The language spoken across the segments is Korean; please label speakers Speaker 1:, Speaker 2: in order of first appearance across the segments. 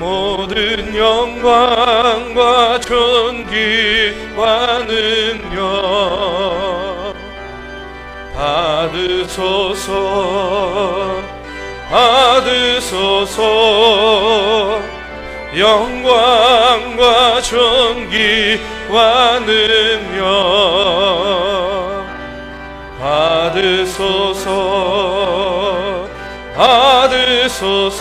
Speaker 1: 모든 영광과 존귀와 능력 받으소서, 받으소서. 영광과 존귀와 능력 받으소서, 받으소서.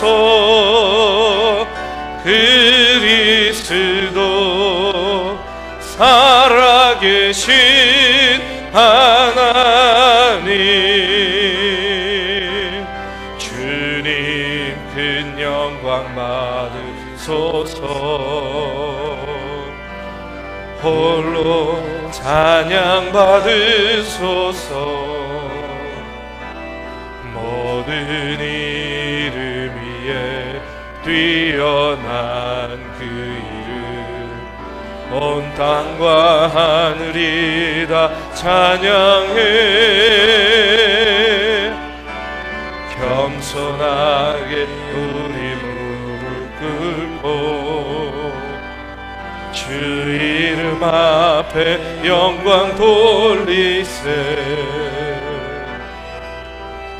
Speaker 1: 그리스도 살아계신 하나님, 주님 큰 영광 받으소서. 홀로 찬양 받으소서. 모든 이름 위에 뛰어난 그 이름, 온 땅과 하늘이 다 찬양해. 겸손하게 우리 무릎 꿇고 주 이름 앞에 영광 돌리세.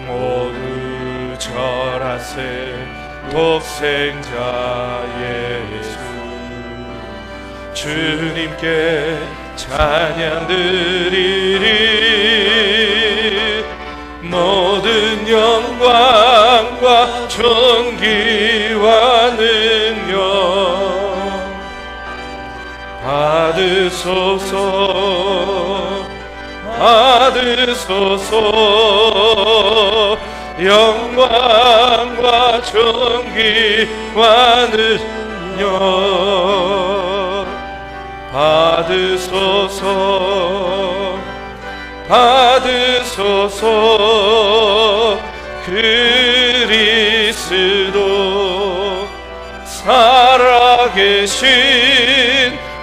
Speaker 1: 모두 절하세. 독생자 예수, 주님께 찬양 드리리. 모든 영광과 존귀와 능력 받으소서, 받으소서. 영광과 존귀와 능력 받으소서, 받으소서. 그리스도 살아계신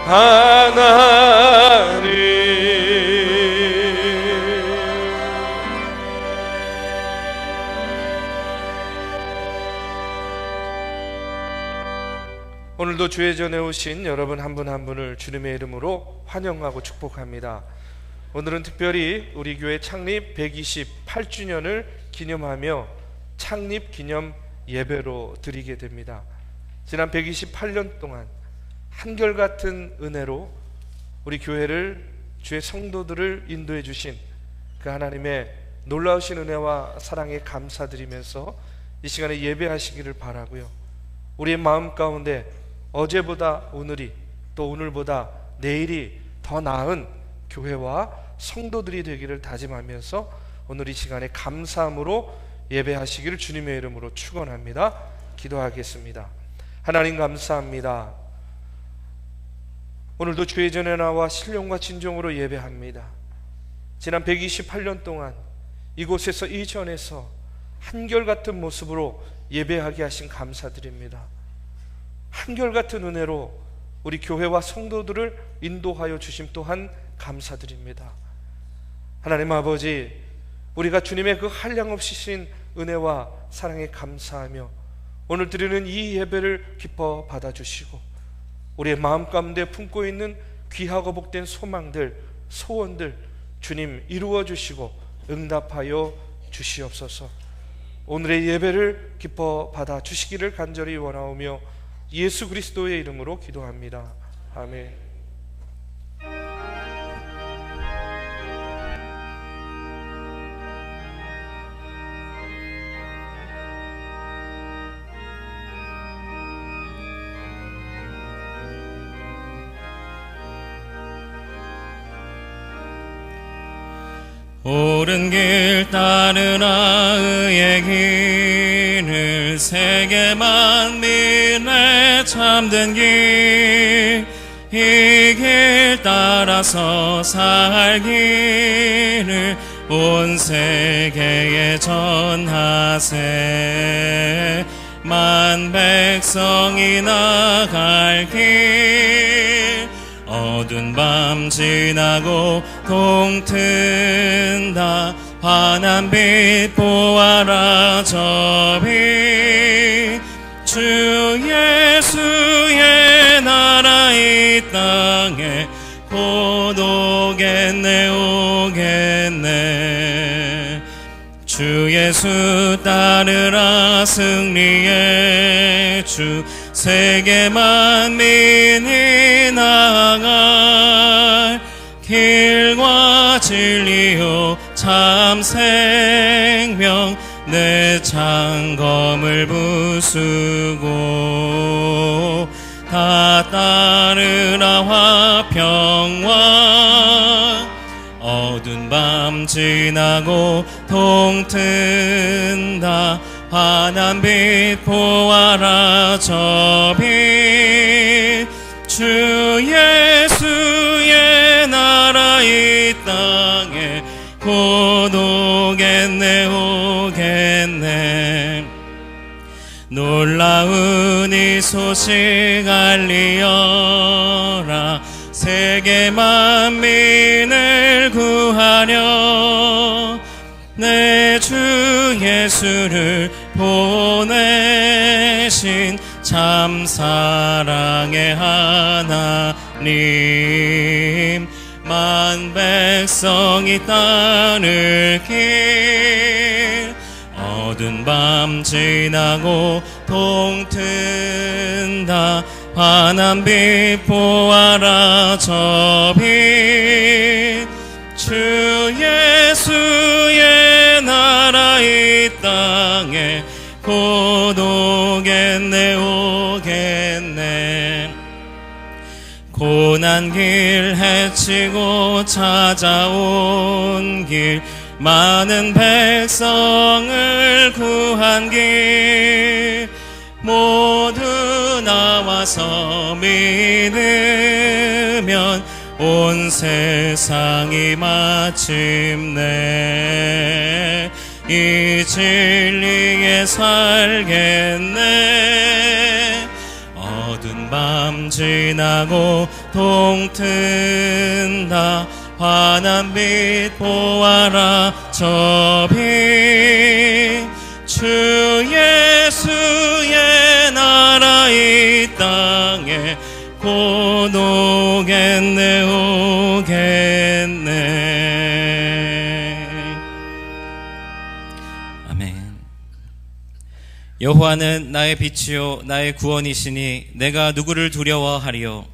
Speaker 1: 하나님. 오늘도 주의 전에 오신 여러분 한 분 한 분을 주님의 이름으로 환영하고 축복합니다. 오늘은 특별히 우리 교회 창립 128주년을 기념하며 창립 기념 예배로 드리게 됩니다. 지난 128년 동안 한결같은 은혜로 우리 교회를, 주의 성도들을 인도해 주신 그 하나님의 놀라우신 은혜와 사랑에 감사드리면서 이 시간에 예배하시기를 바라고요. 우리의 마음 가운데 어제보다 오늘이, 또 오늘보다 내일이 더 나은 교회와 성도들이 되기를 다짐하면서 오늘 이 시간에 감사함으로 예배하시기를 주님의 이름으로 축원합니다. 기도하겠습니다. 하나님 감사합니다. 오늘도 주의 전에 나와 신령과 진정으로 예배합니다. 지난 128년 동안 이곳에서, 이 전에서 한결같은 모습으로 예배하게 하신 감사드립니다. 한결같은 은혜로 우리 교회와 성도들을 인도하여 주심 또한 감사드립니다. 하나님 아버지, 우리가 주님의 그 한량없으신 은혜와 사랑에 감사하며 오늘 드리는 이 예배를 기뻐 받아주시고 우리의 마음 가운데 품고 있는 귀하고 복된 소망들, 소원들 주님 이루어 주시고 응답하여 주시옵소서. 오늘의 예배를 기뻐 받아 주시기를 간절히 원하오며 예수 그리스도의 이름으로 기도합니다. 아멘.
Speaker 2: 옳은 길 따르라 의의 길을, 세계 만민의 참된 길, 이 길 따라서 살기를 온 세계에 전하세. 만 백성이 나갈 길, 어두운 밤 지나고 동튼다. 환한 빛 보아라 저 빛, 주의 예수의 나라 이 땅에 곧 오겠네 오겠네. 주 예수 따르라 승리의 주 세계 만민이 나아갈 길과 진리요 참 생명 내 창검을 부수고 다 따르라 화평왕. 어두운 밤 지나고 동튼다 환한 빛 보아라 저 빛. 주 예수의 나라 이 땅에 곧 오겠네 오겠네. 놀라운 이 소식 알리어라 세계 만민을 구하려 내 주 예수를 보내신 참 사랑의 하나님. 만 백성이 따를 길 어두운 밤 지나고 동튼다 환한 빛 보아라 저 빛. 주 예수의 나라 이 땅에 곧 오겠네 오겠네. 고난 길 헤치고 찾아온 길 많은 백성을 구한 길 모두 나와서 믿으면 온 세상이 마침내 이 진리에 살겠네. 어두운 밤 지나고 동튼다 환한 빛 보아라 저 빛. 주 예수의 나라 이 땅에 곧 오겠네 오겠네. 아멘. 여호와는 나의 빛이요 나의 구원이시니 내가 누구를 두려워하리요.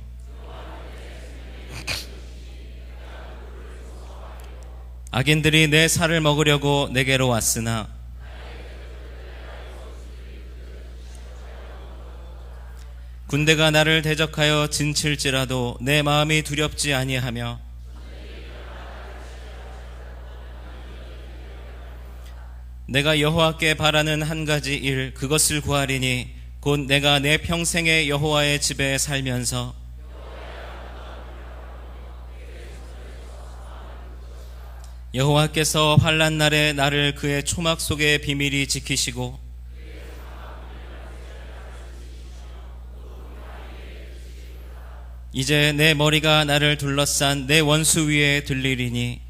Speaker 2: 악인들이 내 살을 먹으려고 내게로 왔으나 군대가 나를 대적하여 진칠지라도 내 마음이 두렵지 아니하며 내가 여호와께 바라는 한 가지 일 그것을 구하리니 곧 내가 내 평생에 여호와의 집에 살면서 여호와께서 환난 날에 나를 그의 초막 속에 비밀히 지키시고 이제 내 머리가 나를 둘러싼 내 원수 위에 들리리니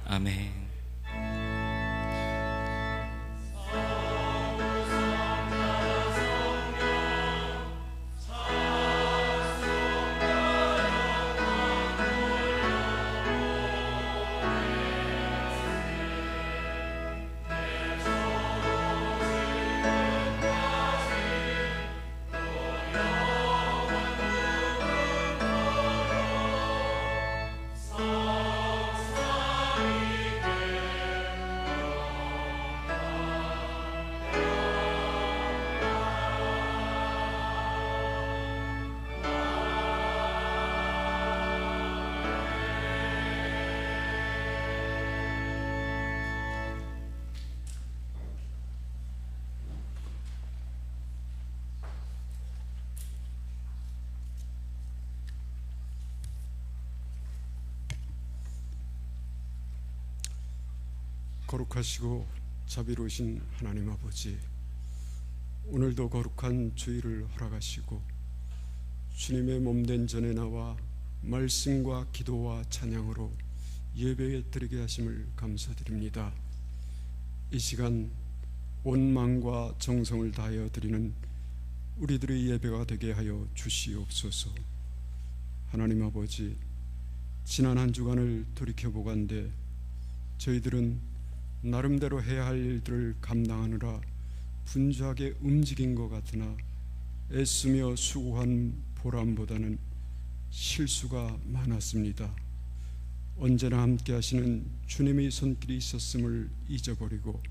Speaker 2: 아멘.
Speaker 3: 거룩하시고 자비로우신 하나님 아버지, 오늘도 거룩한 주일을 허락하시고 주님의 몸된 전에 나와 말씀과 기도와 찬양으로 예배 드리게 하심을 감사드립니다. 이 시간 온 마음과 정성을 다하여 드리는 우리들의 예배가 되게 하여 주시옵소서. 하나님 아버지, 지난 한 주간을 돌이켜보건대 저희들은 나름대로 해야 할 일들을 감당하느라 분주하게 움직인 것 같으나 애쓰며 수고한 보람보다는 실수가 많았습니다. 언제나 함께 하시는 주님의 손길이 있었음을 잊어버리고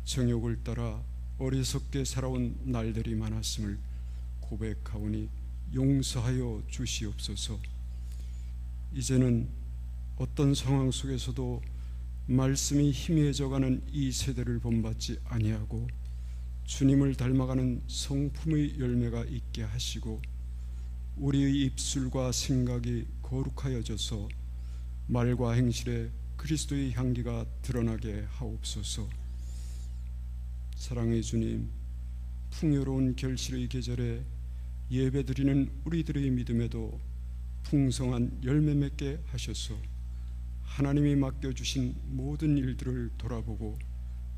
Speaker 3: 정욕을 따라 어리석게 살아온 날들이 많았음을 고백하오니 용서하여 주시옵소서. 이제는 어떤 상황 속에서도 말씀이 희미해져가는 이 세대를 본받지 아니하고 주님을 닮아가는 성품의 열매가 있게 하시고 우리의 입술과 생각이 거룩하여져서 말과 행실에 그리스도의 향기가 드러나게 하옵소서. 사랑의 주님, 풍요로운 결실의 계절에 예배드리는 우리들의 믿음에도 풍성한 열매 맺게 하셔서 하나님이 맡겨주신 모든 일들을 돌아보고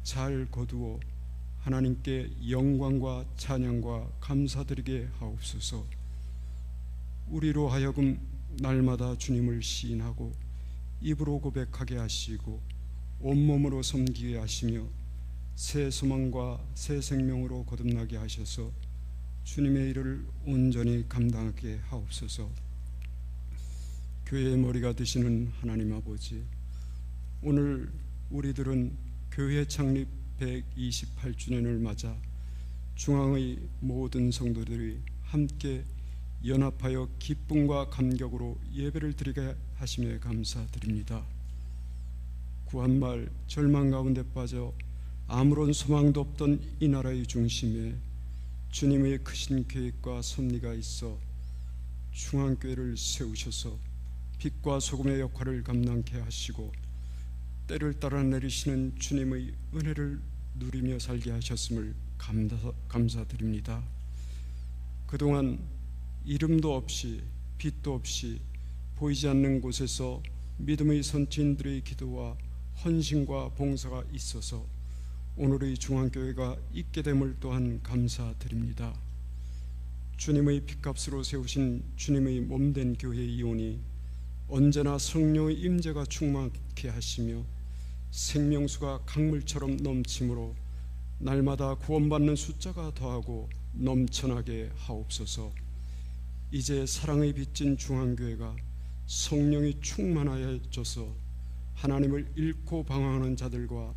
Speaker 3: 잘 거두어 하나님께 영광과 찬양과 감사드리게 하옵소서. 우리로 하여금 날마다 주님을 시인하고 입으로 고백하게 하시고 온몸으로 섬기게 하시며 새 소망과 새 생명으로 거듭나게 하셔서 주님의 일을 온전히 감당하게 하옵소서. 교회의 머리가 되시는 하나님 아버지, 오늘 우리들은 교회 창립 128주년을 맞아 중앙의 모든 성도들이 함께 연합하여 기쁨과 감격으로 예배를 드리게 하심에 감사드립니다. 구한말 절망 가운데 빠져 아무런 소망도 없던 이 나라의 중심에 주님의 크신 계획과 섭리가 있어 중앙교회를 세우셔서 빛과 소금의 역할을 감당케 하시고 때를 따라 내리시는 주님의 은혜를 누리며 살게 하셨음을 감사드립니다. 그동안 이름도 없이 빛도 없이 보이지 않는 곳에서 믿음의 선지인들의 기도와 헌신과 봉사가 있어서 오늘의 중앙교회가 있게 됨을 또한 감사드립니다. 주님의 핏값으로 세우신 주님의 몸된 교회의 이온이 언제나 성령의 임재가 충만케 하시며 생명수가 강물처럼 넘침으로 날마다 구원받는 숫자가 더하고 넘쳐나게 하옵소서. 이제 사랑의 빚진 중앙교회가 성령이 충만하여져서 하나님을 잃고 방황하는 자들과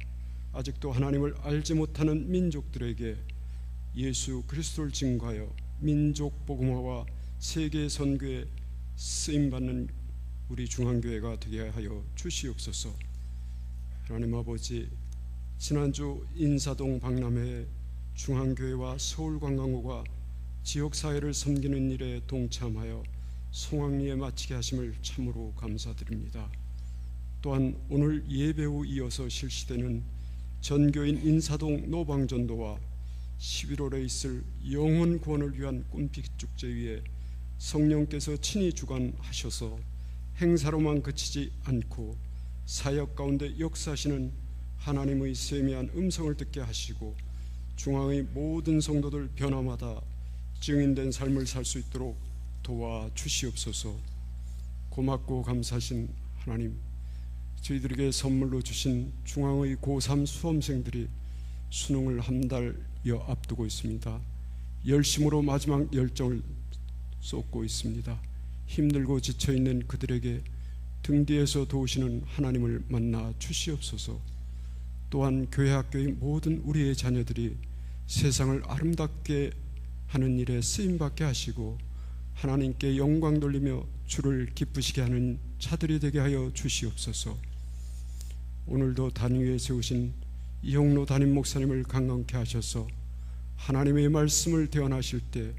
Speaker 3: 아직도 하나님을 알지 못하는 민족들에게 예수 그리스도를 증거하여 민족 복음화와 세계 선교에 쓰임받는 우리 중앙교회가 되게 하여 주시옵소서. 하나님 아버지, 지난주 인사동 박람회에 중앙교회와 서울관광구가 지역사회를 섬기는 일에 동참하여 송악리에 마치게 하심을 참으로 감사드립니다. 또한 오늘 예배 후 이어서 실시되는 전교인 인사동 노방전도와 11월에 있을 영혼 구원을 위한 꿈빛축제위에 성령께서 친히 주관하셔서 행사로만 그치지 않고 사역 가운데 역사하시는 하나님의 세미한 음성을 듣게 하시고 중앙의 모든 성도들 변화마다 증인된 삶을 살 수 있도록 도와주시옵소서. 고맙고 감사하신 하나님, 저희들에게 선물로 주신 중앙의 고3 수험생들이 수능을 한 달여 앞두고 있습니다. 열심으로 마지막 열정을 쏟고 있습니다. 힘들고 지쳐있는 그들에게 등 뒤에서 도우시는 하나님을 만나 주시옵소서. 또한 교회 학교의 모든 우리의 자녀들이 세상을 아름답게 하는 일에 쓰임받게 하시고 하나님께 영광 돌리며 주를 기쁘시게 하는 자들이 되게 하여 주시옵소서. 오늘도 단위에 세우신 이용로 담임 목사님을 강건케 하셔서 하나님의 말씀을 대언하실 때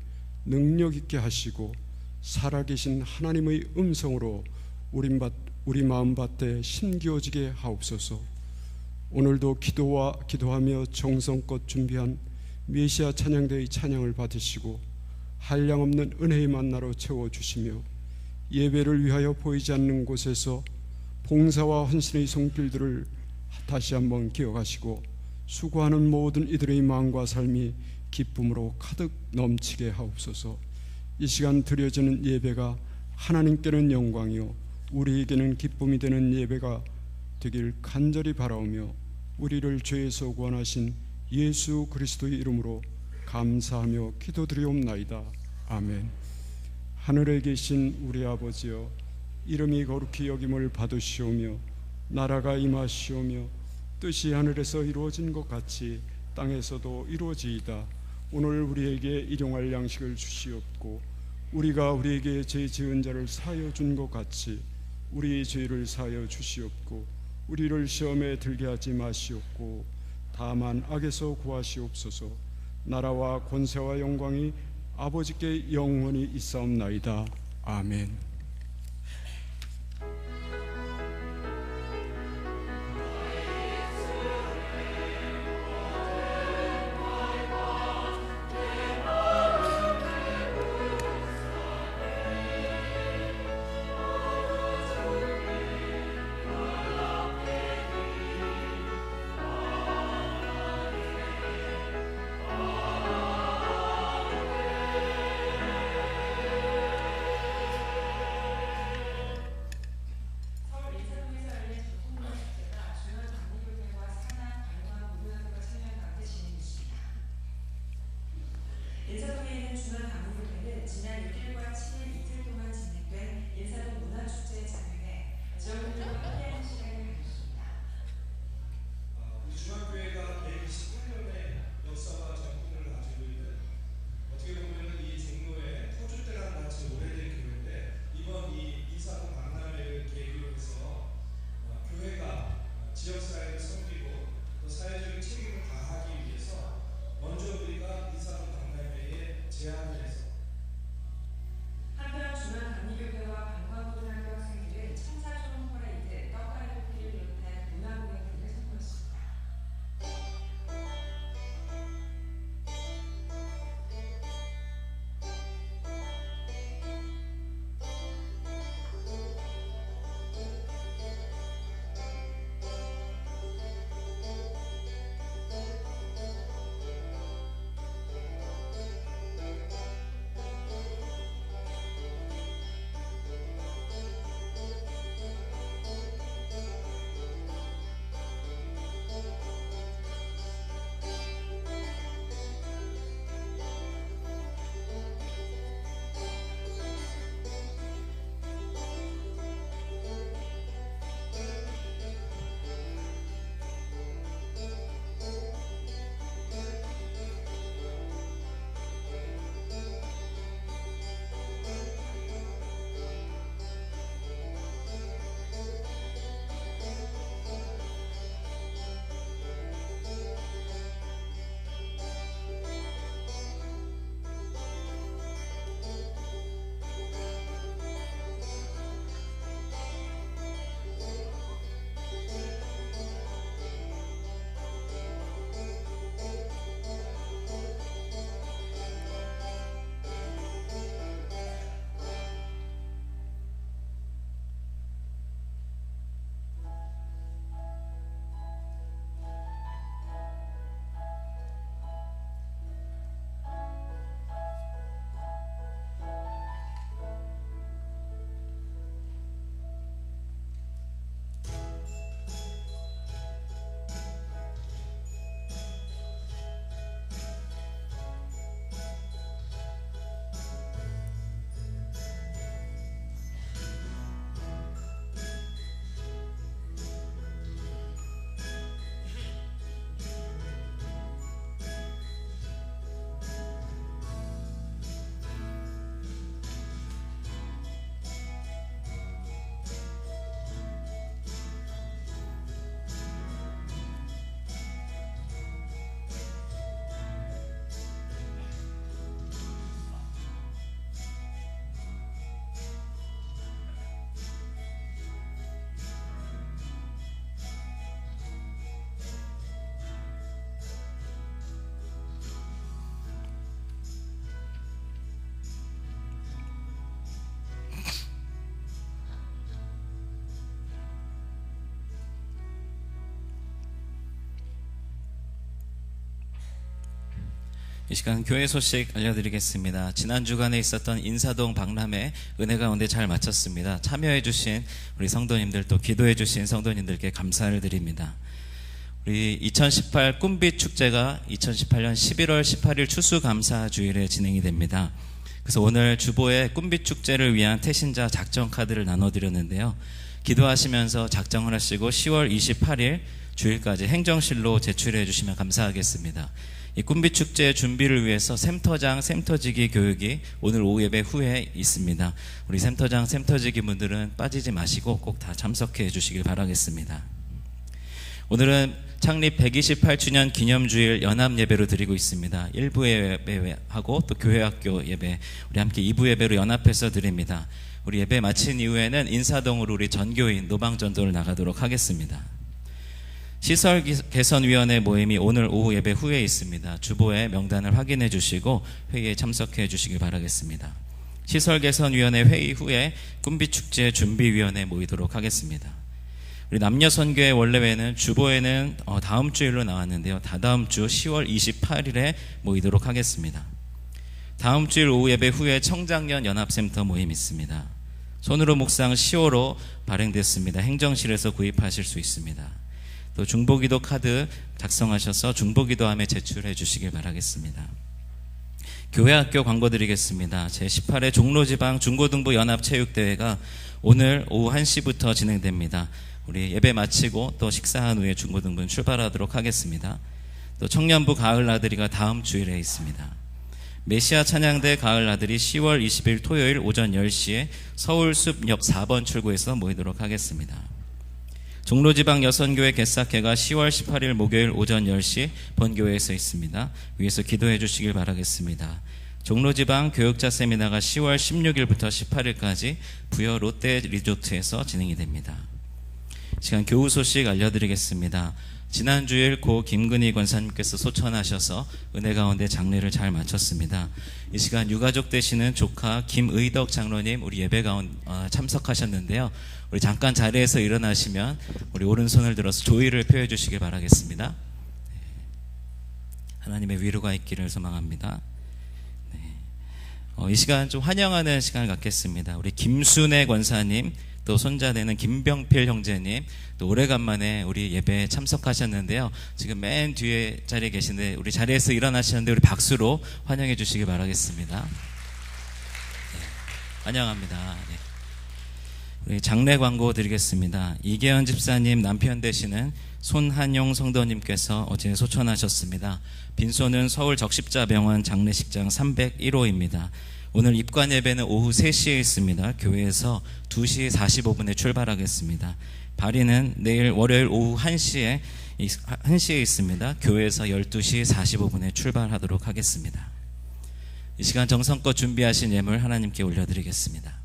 Speaker 3: 능력 있게 하시고 살아계신 하나님의 음성으로 우리 마음밭에 심기어지게 하옵소서. 오늘도 기도하며 정성껏 준비한 메시아 찬양대의 찬양을 받으시고 한량없는 은혜의 만나로 채워주시며 예배를 위하여 보이지 않는 곳에서 봉사와 헌신의 손길들을 다시 한번 기억하시고 수고하는 모든 이들의 마음과 삶이 기쁨으로 가득 넘치게 하옵소서. 이 시간 드려지는 예배가 하나님께는 영광이요 우리에게는 기쁨이 되는 예배가 되길 간절히 바라오며 우리를 죄에서 구원하신 예수 그리스도의 이름으로 감사하며 기도드리옵나이다. 아멘. 하늘에 계신 우리 아버지여, 이름이 거룩히 여김을 받으시오며 나라가 임하시오며 뜻이 하늘에서 이루어진 것 같이 땅에서도 이루어지이다. 오늘 우리에게 일용할 양식을 주시옵고 우리가 우리에게 죄 지은 자를 사하여 준 것 같이 우리의 죄를 사하여 주시옵고 우리를 시험에 들게 하지 마시옵고 다만 악에서 구하시옵소서. 나라와 권세와 영광이 아버지께 영원히 있사옵나이다. 아멘.
Speaker 4: 인사동에 있는 중앙당구협회는 지난 6일과 7일 이틀 동안 진행된 인사동 문화축제에 참여해 지역민들과 함께하는 시간을 가졌습니다.
Speaker 1: 우리 중앙교회가 128년의 역사와 전통을 가지고 있는, 어떻게 보면 이 종로에 터줄 때랑 같이 오래된 교회인데, 이번 이 인사동 박람회를 계기로 해서 교회가 지역사회를 섬기고 또 사회적인 책임을 다하기 위해서 먼저 우리가 인사동 박람회에 제안을 해서
Speaker 4: 한편 중앙감리교회와 관광고등학교 학생들은 청사촌 퍼레이드, 떡갈비를
Speaker 2: 이 시간 교회 소식 알려드리겠습니다. 지난 주간에 있었던 인사동 박람회 은혜 가운데 잘 마쳤습니다. 참여해주신 우리 성도님들 또 기도해주신 성도님들께 감사를 드립니다. 우리 2018 꿈빛 축제가 2018년 11월 18일 추수감사주일에 진행이 됩니다. 그래서 오늘 주보에 꿈빛 축제를 위한 태신자 작정 카드를 나눠드렸는데요. 기도하시면서 작정을 하시고 10월 28일 주일까지 행정실로 제출해 주시면 감사하겠습니다. 이 꿈빛 축제 준비를 위해서 샘터장, 샘터지기 교육이 오늘 오후 예배 후에 있습니다. 우리 샘터장, 샘터지기 분들은 빠지지 마시고 꼭 다 참석해 주시길 바라겠습니다. 오늘은 창립 128주년 기념주일 연합 예배로 드리고 있습니다. 1부 예배하고 또 교회학교 예배, 우리 함께 2부 예배로 연합해서 드립니다. 우리 예배 마친 이후에는 인사동으로 우리 전교인 노방전도를 나가도록 하겠습니다. 시설 개선위원회 모임이 오늘 오후 예배 후에 있습니다. 주보에 명단을 확인해 주시고 회의에 참석해 주시길 바라겠습니다. 시설 개선위원회 회의 후에 꿈빛축제 준비위원회 모이도록 하겠습니다. 우리 남녀선교회 원래회는 주보에는 다음 주일로 나왔는데요. 다다음 주 10월 28일에 모이도록 하겠습니다. 다음 주일 오후 예배 후에 청장년 연합센터 모임 있습니다. 손으로 묵상 10호로 발행됐습니다. 행정실에서 구입하실 수 있습니다. 또 중보기도 카드 작성하셔서 중보기도함에 제출해 주시길 바라겠습니다. 교회학교 광고 드리겠습니다. 제18회 종로지방 중고등부 연합체육대회가 오늘 오후 1시부터 진행됩니다. 우리 예배 마치고 또 식사한 후에 중고등부는 출발하도록 하겠습니다. 또 청년부 가을나들이가 다음 주일에 있습니다. 메시아 찬양대 가을나들이 10월 20일 토요일 오전 10시에 서울숲역 4번 출구에서 모이도록 하겠습니다. 종로지방 여선교회 개사회가 10월 18일 목요일 오전 10시 본교회에서 있습니다. 위에서 기도해 주시길 바라겠습니다. 종로지방 교육자 세미나가 10월 16일부터 18일까지 부여 롯데 리조트에서 진행이 됩니다. 시간 교우 소식 알려드리겠습니다. 지난 주일 고 김근희 권사님께서 소천하셔서 은혜 가운데 장례를 잘 마쳤습니다. 이 시간 유가족 되시는 조카 김의덕 장로님 우리 예배 가운데 참석하셨는데요. 우리 잠깐 자리에서 일어나시면 우리 오른손을 들어서 조의를 표해 주시길 바라겠습니다. 하나님의 위로가 있기를 소망합니다. 이 시간 좀 환영하는 시간을 갖겠습니다. 우리 김순애 권사님, 또 손자되는 김병필 형제님, 또 오래간만에 우리 예배에 참석하셨는데요. 지금 맨 뒤에 자리에 계신데 우리 자리에서 일어나시는데 우리 박수로 환영해 주시기 바라겠습니다. 환영합니다. 우리 장례 광고 드리겠습니다. 이계현 집사님 남편 되시는 손한용 성도님께서 어제 소천하셨습니다. 빈소는 서울 적십자병원 장례식장 301호입니다. 오늘 입관 예배는 오후 3시에 있습니다. 교회에서 2시 45분에 출발하겠습니다. 발인은 내일 월요일 오후 1시에 있습니다. 교회에서 12시 45분에 출발하도록 하겠습니다. 이 시간 정성껏 준비하신 예물 하나님께 올려드리겠습니다.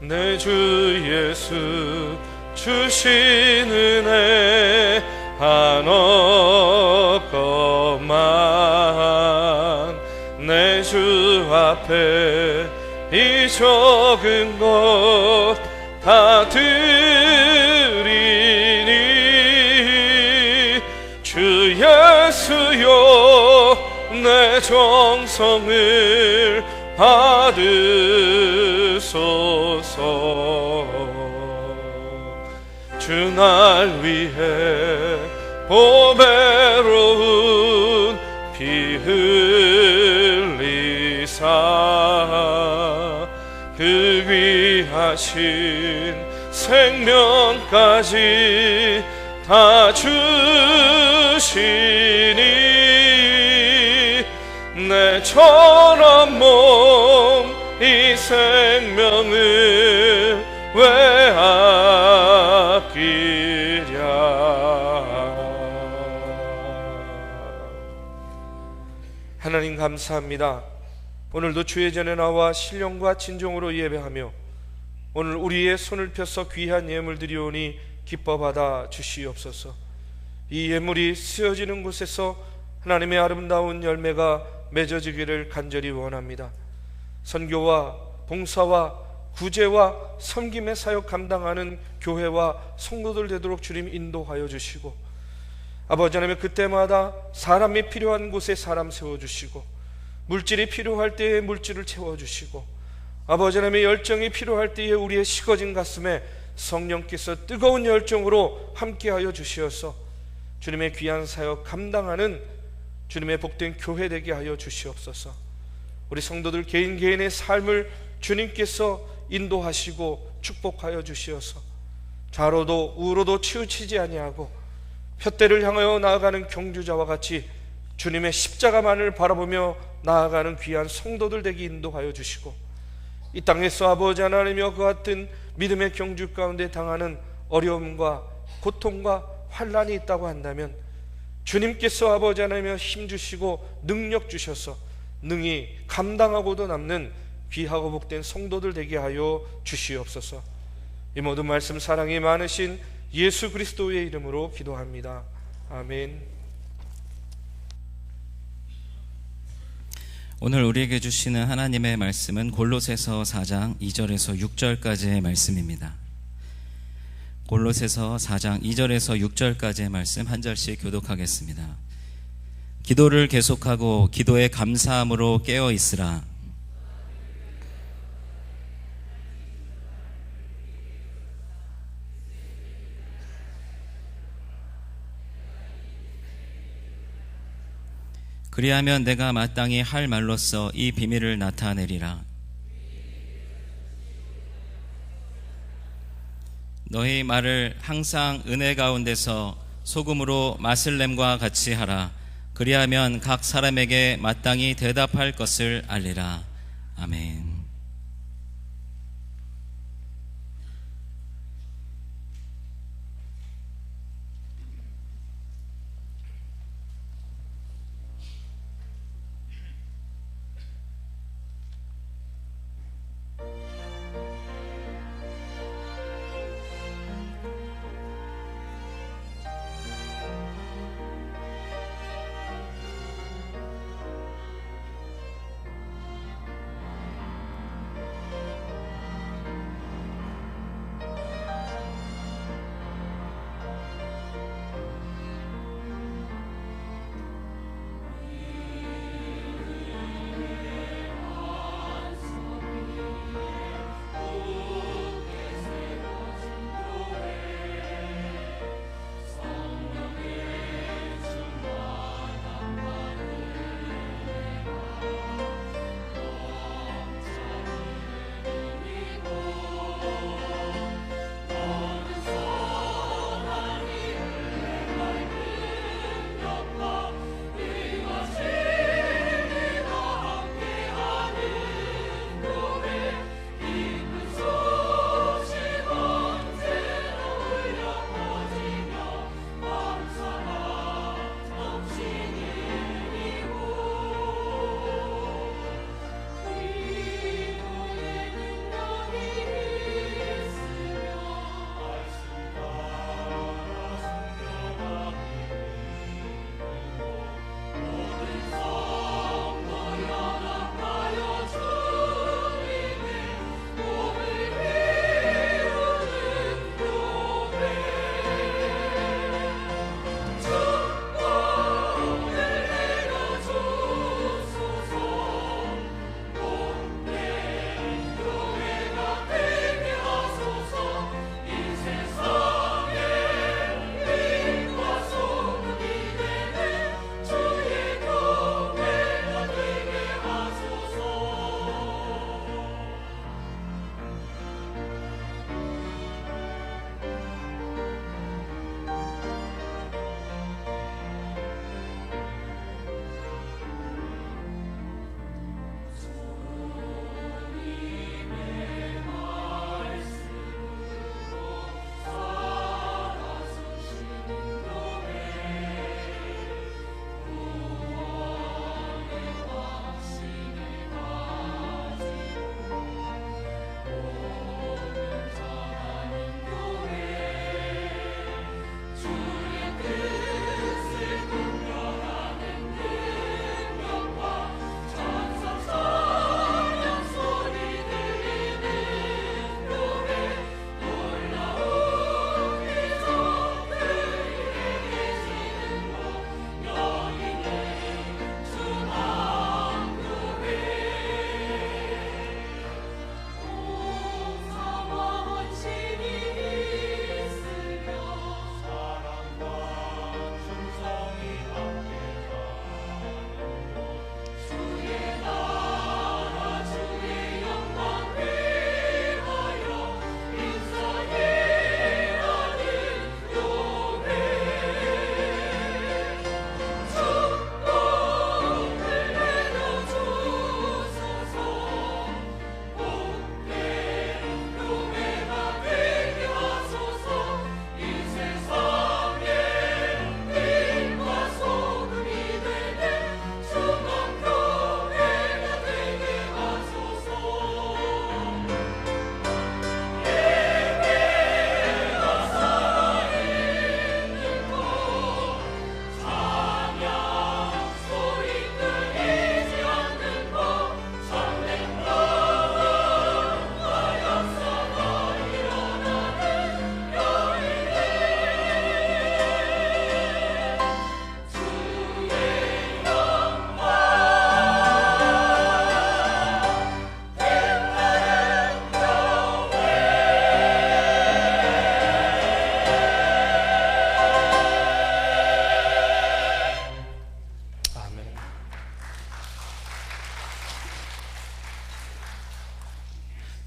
Speaker 1: 내 주 예수 주신 은혜 한없건만 내 주 앞에 이 적은 것 다 드리니 주 예수여 내 정성을 받으소서. 주 날 위해 보배로운 피 흘리사 그 귀하신 생명까지 다 주시니 내 천한 몸 이 생명을 왜 아끼랴. 하나님 감사합니다. 오늘도 주의 전에 나와 신령과 진정으로 예배하며 오늘 우리의 손을 펴서 귀한 예물 드리오니 기뻐 받아 주시옵소서. 이 예물이 쓰여지는 곳에서 하나님의 아름다운 열매가 맺어지기를 간절히 원합니다. 선교와 봉사와 구제와 섬김의 사역 감당하는 교회와 성도들 되도록 주님 인도하여 주시고, 아버지 하나님 그때마다 사람이 필요한 곳에 사람 세워주시고, 물질이 필요할 때에 물질을 채워주시고, 아버지 하나님의 열정이 필요할 때에 우리의 식어진 가슴에 성령께서 뜨거운 열정으로 함께하여 주시어서 주님의 귀한 사역 감당하는 주님의 복된 교회 되게 하여 주시옵소서. 우리 성도들 개인 개인의 삶을 주님께서 인도하시고 축복하여 주시어서 좌로도 우로도 치우치지 아니하고 푯대를 향하여 나아가는 경주자와 같이 주님의 십자가만을 바라보며 나아가는 귀한 성도들 되게 인도하여 주시고, 이 땅에서 아버지 하나님이여 그 같은 믿음의 경주 가운데 당하는 어려움과 고통과 환난이 있다고 한다면 주님께서 아버지 하나님이여 힘주시고 능력 주셔서 능히 감당하고도 남는 귀하고 복된 성도들 되게 하여 주시옵소서. 이 모든 말씀 사랑이 많으신 예수 그리스도의 이름으로 기도합니다. 아멘.
Speaker 2: 오늘 우리에게 주시는 하나님의 말씀은 골로새서 4장 2절에서 6절까지의 말씀입니다. 골로새서 4장 2절에서 6절까지의 말씀 한 절씩 교독하겠습니다. 기도를 계속하고 기도에 감사함으로 깨어 있으라. 그리하면 내가 마땅히 할 말로써 이 비밀을 나타내리라. 너희 말을 항상 은혜 가운데서 소금으로 맛을 냄과 같이 하라. 그리하면 각 사람에게 마땅히 대답할 것을 알리라. 아멘.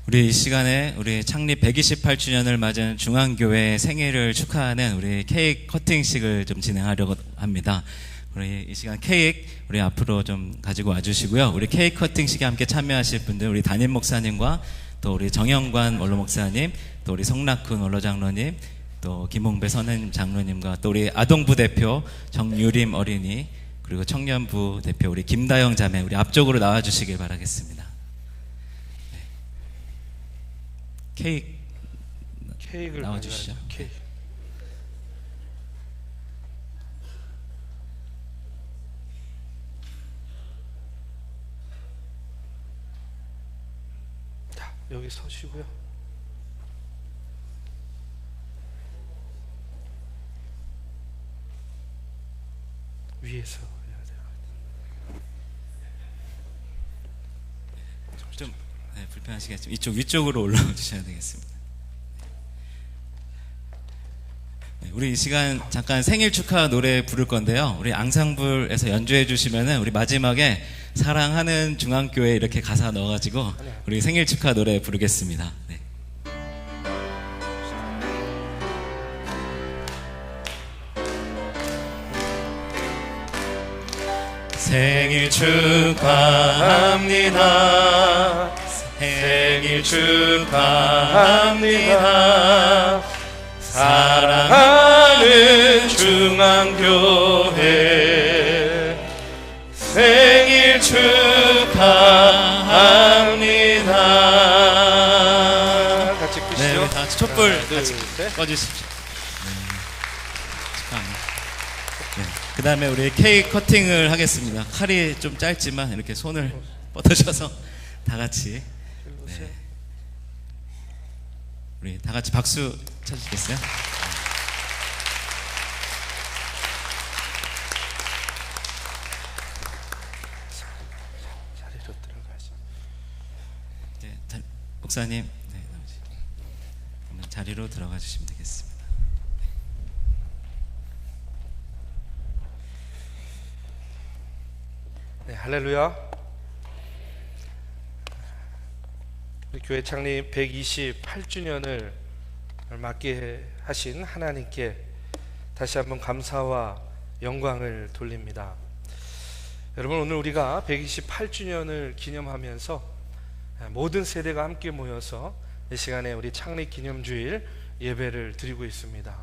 Speaker 2: 우리 이 시간에 우리 창립 128주년을 맞은 중앙교회 생일을 축하하는 우리 케이크 커팅식을 좀 진행하려고 합니다. 우리 이 시간 케이크 우리 앞으로 좀 가지고 와주시고요. 우리 케이크 커팅식에 함께 참여하실 분들 우리 담임 목사님과 또 우리 정영관 원로 목사님, 또 우리 성락훈 원로 장로님, 또 김홍배 선생님 장로님과 또 우리 아동부 대표 정유림 어린이, 그리고 청년부 대표 우리 김다영 자매 우리 앞쪽으로 나와주시길 바라겠습니다.
Speaker 1: 케이크를
Speaker 2: 나와주시죠.
Speaker 1: 가져가야죠. 케이크. 자, 여기 서시고요. 위에서 해야 돼요.
Speaker 2: 좀 불편하시겠지만 이쪽 위쪽으로 올라와 주셔야 되겠습니다. 네, 우리 이 시간 잠깐 생일 축하 노래 부를 건데요. 우리 앙상블에서 연주해 주시면은 우리 마지막에 사랑하는 중앙교회 이렇게 가사 넣어가지고 우리 생일 축하 노래 부르겠습니다. 네. 생일 축하합니다. 생일 축하합니다. 사랑하는 중앙교회 생일 축하합니다.
Speaker 1: 같이 끄시죠.
Speaker 2: 네, 우리 다 같이 촛불
Speaker 1: 하나, 둘,
Speaker 2: 같이
Speaker 1: 셋.
Speaker 2: 꺼주십시오. 축하합니다. 네, 그 다음에 우리 케이크 커팅을 하겠습니다. 칼이 좀 짧지만 이렇게 손을 뻗으셔서 다 같이, 네, 우리 다 같이 박수 쳐주시겠어요?
Speaker 1: 자리로 들어가시.
Speaker 2: 네, 목사님, 네, 나머지 자리로 들어가 주시면 되겠습니다.
Speaker 1: 네, 할렐루야. 우리 교회 창립 128주년을 맞게 하신 하나님께 다시 한번 감사와 영광을 돌립니다. 여러분, 오늘 우리가 128주년을 기념하면서 모든 세대가 함께 모여서 이 시간에 우리 창립 기념주일 예배를 드리고 있습니다.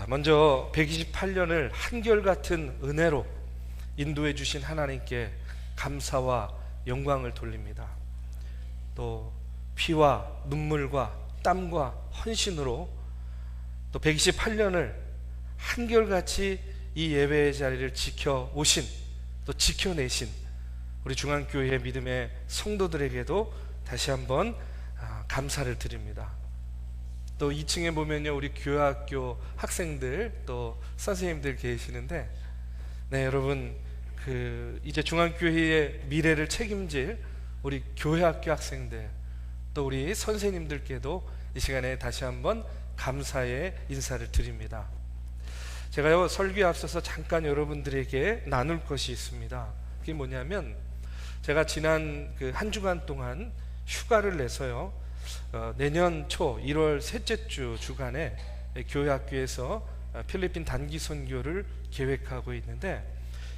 Speaker 1: 먼저 128년을 한결같은 은혜로 인도해 주신 하나님께 감사와 영광을 돌립니다. 또 피와 눈물과 땀과 헌신으로 또 128년을 한결같이 이 예배의 자리를 지켜오신, 또 지켜내신 우리 중앙교회 믿음의 성도들에게도 다시 한번 감사를 드립니다. 또 2층에 보면요, 우리 교회학교 학생들 또 선생님들 계시는데, 네, 여러분, 이제 중앙교회의 미래를 책임질 우리 교회학교 학생들 또 우리 선생님들께도 이 시간에 다시 한번 감사의 인사를 드립니다. 제가요, 설교에 앞서서 잠깐 여러분들에게 나눌 것이 있습니다. 그게 뭐냐면, 제가 지난 한 주간 동안 휴가를 내서요, 내년 초 1월 셋째 주 주간에 교회학교에서 필리핀 단기 선교를 계획하고 있는데,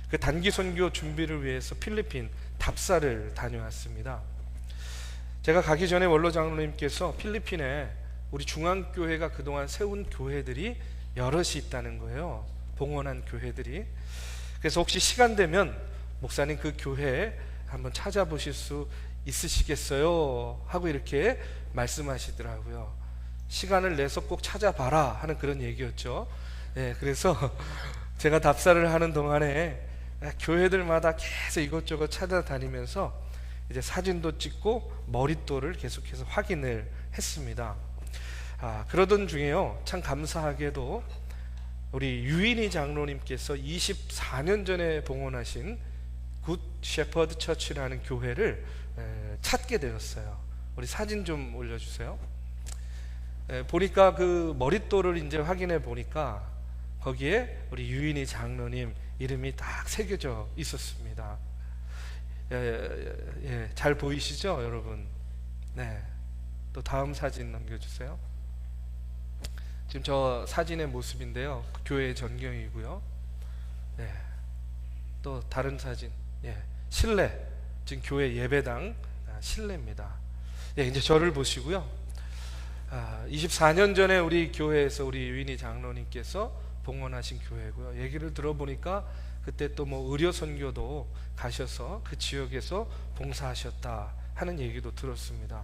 Speaker 1: 그 단기 선교 준비를 위해서 필리핀 답사를 다녀왔습니다. 제가 가기 전에 원로 장로님께서 필리핀에 우리 중앙교회가 그동안 세운 교회들이 여럿이 있다는 거예요. 봉헌한 교회들이. 그래서 혹시 시간 되면 목사님 그 교회 한번 찾아보실 수 있으시겠어요? 하고 이렇게 말씀하시더라고요. 시간을 내서 꼭 찾아봐라 하는 그런 얘기였죠. 네, 그래서 제가 답사를 하는 동안에 교회들마다 계속 이것저것 찾아다니면서 이제 사진도 찍고 머릿돌을 계속해서 확인을 했습니다. 그러던 중에요, 참 감사하게도 우리 유인희 장로님께서 24년 전에 봉헌하신 굿 셰퍼드 처치라는 교회를 찾게 되었어요. 우리 사진 좀 올려주세요. 보니까 그 머릿돌을 이제 확인해 보니까 거기에 우리 유인희 장로님 이름이 딱 새겨져 있었습니다. 잘 보이시죠, 여러분? 네, 또 다음 사진 넘겨주세요. 지금 저 사진의 모습인데요, 교회 전경이고요. 네, 또 다른 사진, 예, 실내, 지금 교회 예배당 실내입니다. 예, 이제 저를 보시고요. 24년 전에 우리 교회에서 우리 위니 장로님께서 봉헌하신 교회고요. 얘기를 들어보니까 그때 또 뭐 의료 선교도 가셔서 그 지역에서 봉사하셨다 하는 얘기도 들었습니다.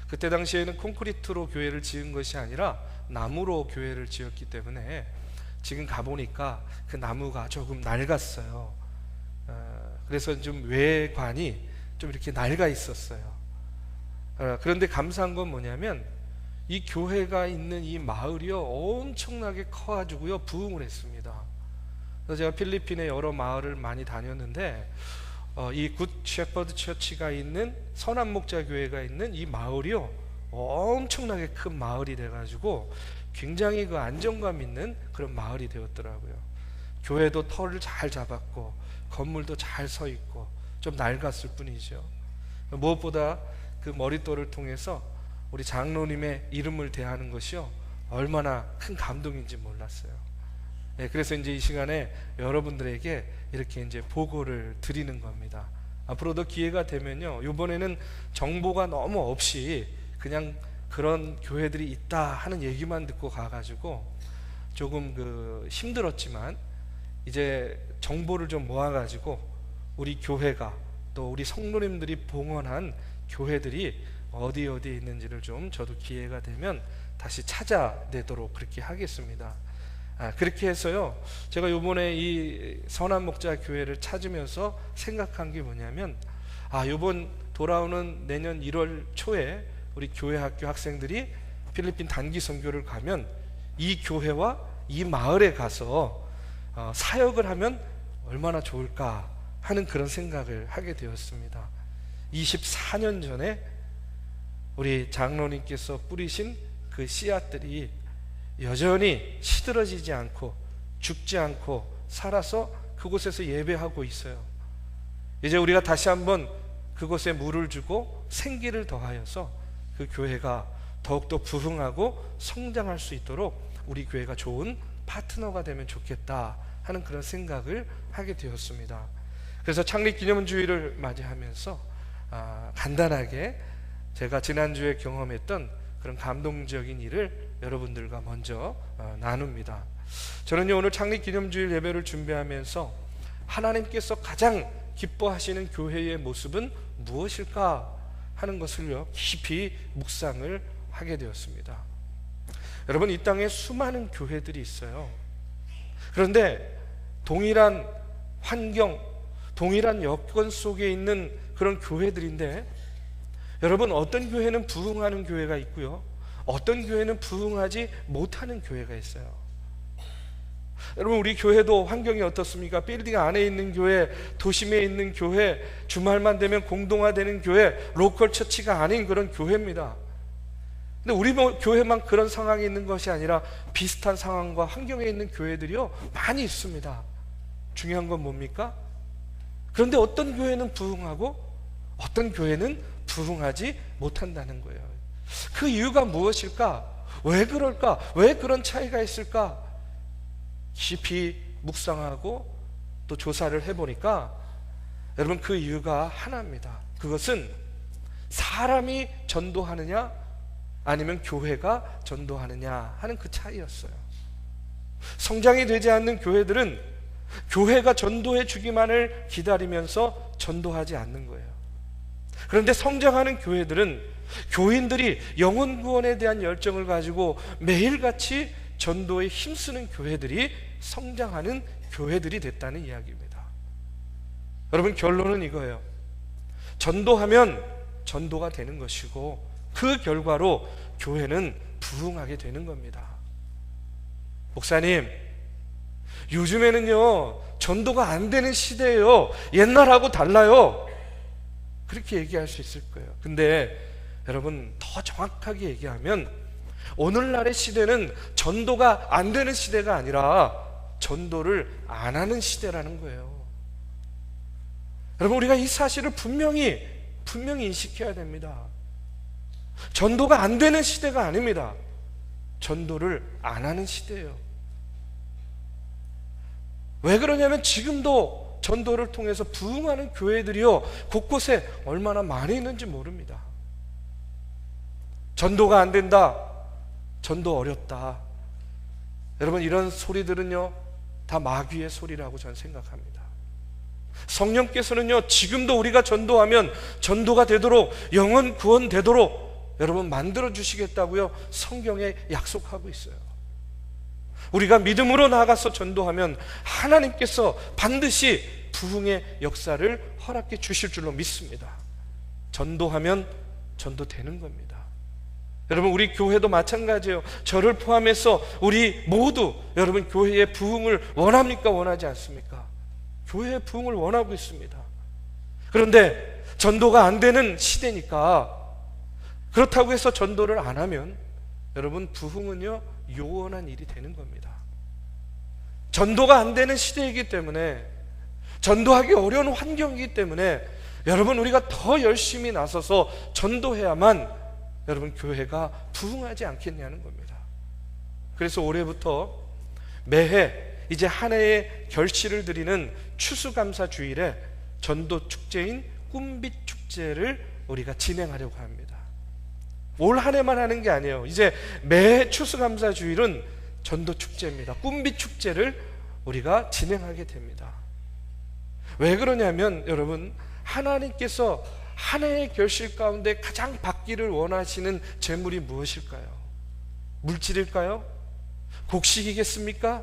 Speaker 1: 그때 당시에는 콘크리트로 교회를 지은 것이 아니라 나무로 교회를 지었기 때문에 지금 가보니까 그 나무가 조금 낡았어요. 그래서 좀 외관이 좀 이렇게 낡아 있었어요. 그런데 감사한 건 뭐냐면 이 교회가 있는 이 마을이요, 엄청나게 커가지고요 부흥을 했습니다. 그래서 제가 필리핀의 여러 마을을 많이 다녔는데 이 굿 셰퍼드 처치가 있는 선한 목자 교회가 있는 이 마을이요, 엄청나게 큰 마을이 돼가지고 굉장히 그 안정감 있는 그런 마을이 되었더라고요. 교회도 터를 잘 잡았고 건물도 잘 서 있고 좀 낡았을 뿐이죠. 무엇보다 그 머릿돌을 통해서 우리 장로님의 이름을 대하는 것이요, 얼마나 큰 감동인지 몰랐어요. 네, 그래서 이제 이 시간에 여러분들에게 이렇게 이제 보고를 드리는 겁니다. 앞으로도 기회가 되면요, 이번에는 정보가 너무 없이 그냥 그런 교회들이 있다 하는 얘기만 듣고 가가지고 조금 그 힘들었지만 이제 정보를 좀 모아가지고 우리 교회가 또 우리 성도님들이 봉헌한 교회들이 어디에 있는지를 좀 저도 기회가 되면 다시 찾아내도록 그렇게 하겠습니다. 그렇게 해서요, 제가 요번에 이 선한 목자 교회를 찾으면서 생각한 게 뭐냐면, 요번 돌아오는 내년 1월 초에 우리 교회 학교 학생들이 필리핀 단기 선교를 가면 이 교회와 이 마을에 가서 사역을 하면 얼마나 좋을까 하는 그런 생각을 하게 되었습니다. 24년 전에 우리 장로님께서 뿌리신 그 씨앗들이 여전히 시들어지지 않고 죽지 않고 살아서 그곳에서 예배하고 있어요. 이제 우리가 다시 한번 그곳에 물을 주고 생기를 더하여서 그 교회가 더욱더 부흥하고 성장할 수 있도록 우리 교회가 좋은 파트너가 되면 좋겠다 하는 그런 생각을 하게 되었습니다. 그래서 창립기념주일을 맞이하면서 간단하게 제가 지난주에 경험했던 그런 감동적인 일을 여러분들과 먼저 나눕니다. 저는요, 오늘 창립기념주일 예배를 준비하면서 하나님께서 가장 기뻐하시는 교회의 모습은 무엇일까 하는 것을요, 깊이 묵상을 하게 되었습니다. 여러분, 이 땅에 수많은 교회들이 있어요. 그런데 동일한 환경, 동일한 여건 속에 있는 그런 교회들인데, 여러분, 어떤 교회는 부흥하는 교회가 있고요, 어떤 교회는 부흥하지 못하는 교회가 있어요. 여러분, 우리 교회도 환경이 어떻습니까? 빌딩 안에 있는 교회, 도심에 있는 교회, 주말만 되면 공동화되는 교회, 로컬 처치가 아닌 그런 교회입니다. 근데 우리 교회만 그런 상황이 있는 것이 아니라 비슷한 상황과 환경에 있는 교회들이요, 많이 있습니다. 중요한 건 뭡니까? 그런데 어떤 교회는 부흥하고 어떤 교회는 부흥하지 못한다는 거예요. 그 이유가 무엇일까? 왜 그럴까? 왜 그런 차이가 있을까? 깊이 묵상하고 또 조사를 해보니까 여러분, 그 이유가 하나입니다. 그것은 사람이 전도하느냐 아니면 교회가 전도하느냐 하는 그 차이였어요. 성장이 되지 않는 교회들은 교회가 전도해 주기만을 기다리면서 전도하지 않는 거예요. 그런데 성장하는 교회들은 교인들이 영혼 구원에 대한 열정을 가지고 매일같이 전도에 힘쓰는 교회들이 성장하는 교회들이 됐다는 이야기입니다. 여러분, 결론은 이거예요. 전도하면 전도가 되는 것이고 그 결과로 교회는 부흥하게 되는 겁니다. 목사님, 요즘에는요 전도가 안 되는 시대예요. 옛날하고 달라요. 그렇게 얘기할 수 있을 거예요. 근데 여러분, 더 정확하게 얘기하면 오늘날의 시대는 전도가 안 되는 시대가 아니라 전도를 안 하는 시대라는 거예요. 여러분, 우리가 이 사실을 분명히 인식해야 됩니다. 전도가 안 되는 시대가 아닙니다. 전도를 안 하는 시대예요. 왜 그러냐면 지금도 전도를 통해서 부흥하는 교회들이요 곳곳에 얼마나 많이 있는지 모릅니다. 전도가 안 된다, 전도 어렵다, 여러분 이런 소리들은요 다 마귀의 소리라고 저는 생각합니다. 성령께서는요 지금도 우리가 전도하면 전도가 되도록, 영혼 구원 되도록 여러분 만들어 주시겠다고요 성경에 약속하고 있어요. 우리가 믿음으로 나아가서 전도하면 하나님께서 반드시 부흥의 역사를 허락해 주실 줄로 믿습니다. 전도하면 전도되는 겁니다. 여러분 우리 교회도 마찬가지예요. 저를 포함해서 우리 모두 여러분 교회의 부흥을 원합니까? 원하지 않습니까? 교회의 부흥을 원하고 있습니다. 그런데 전도가 안 되는 시대니까, 그렇다고 해서 전도를 안 하면 여러분 부흥은요 요원한 일이 되는 겁니다. 전도가 안 되는 시대이기 때문에, 전도하기 어려운 환경이기 때문에 여러분 우리가 더 열심히 나서서 전도해야만 여러분 교회가 부흥하지 않겠냐는 겁니다. 그래서 올해부터 매해 이제 한 해의 결실을 드리는 추수감사 주일에 전도 축제인 꿈빛 축제를 우리가 진행하려고 합니다. 올 한 해만 하는 게 아니에요. 이제 매해 추수감사 주일은 전도 축제입니다. 꿈빛 축제를 우리가 진행하게 됩니다. 왜 그러냐면 여러분 하나님께서 한 해의 결실 가운데 가장 받기를 원하시는 재물이 무엇일까요? 물질일까요? 곡식이겠습니까?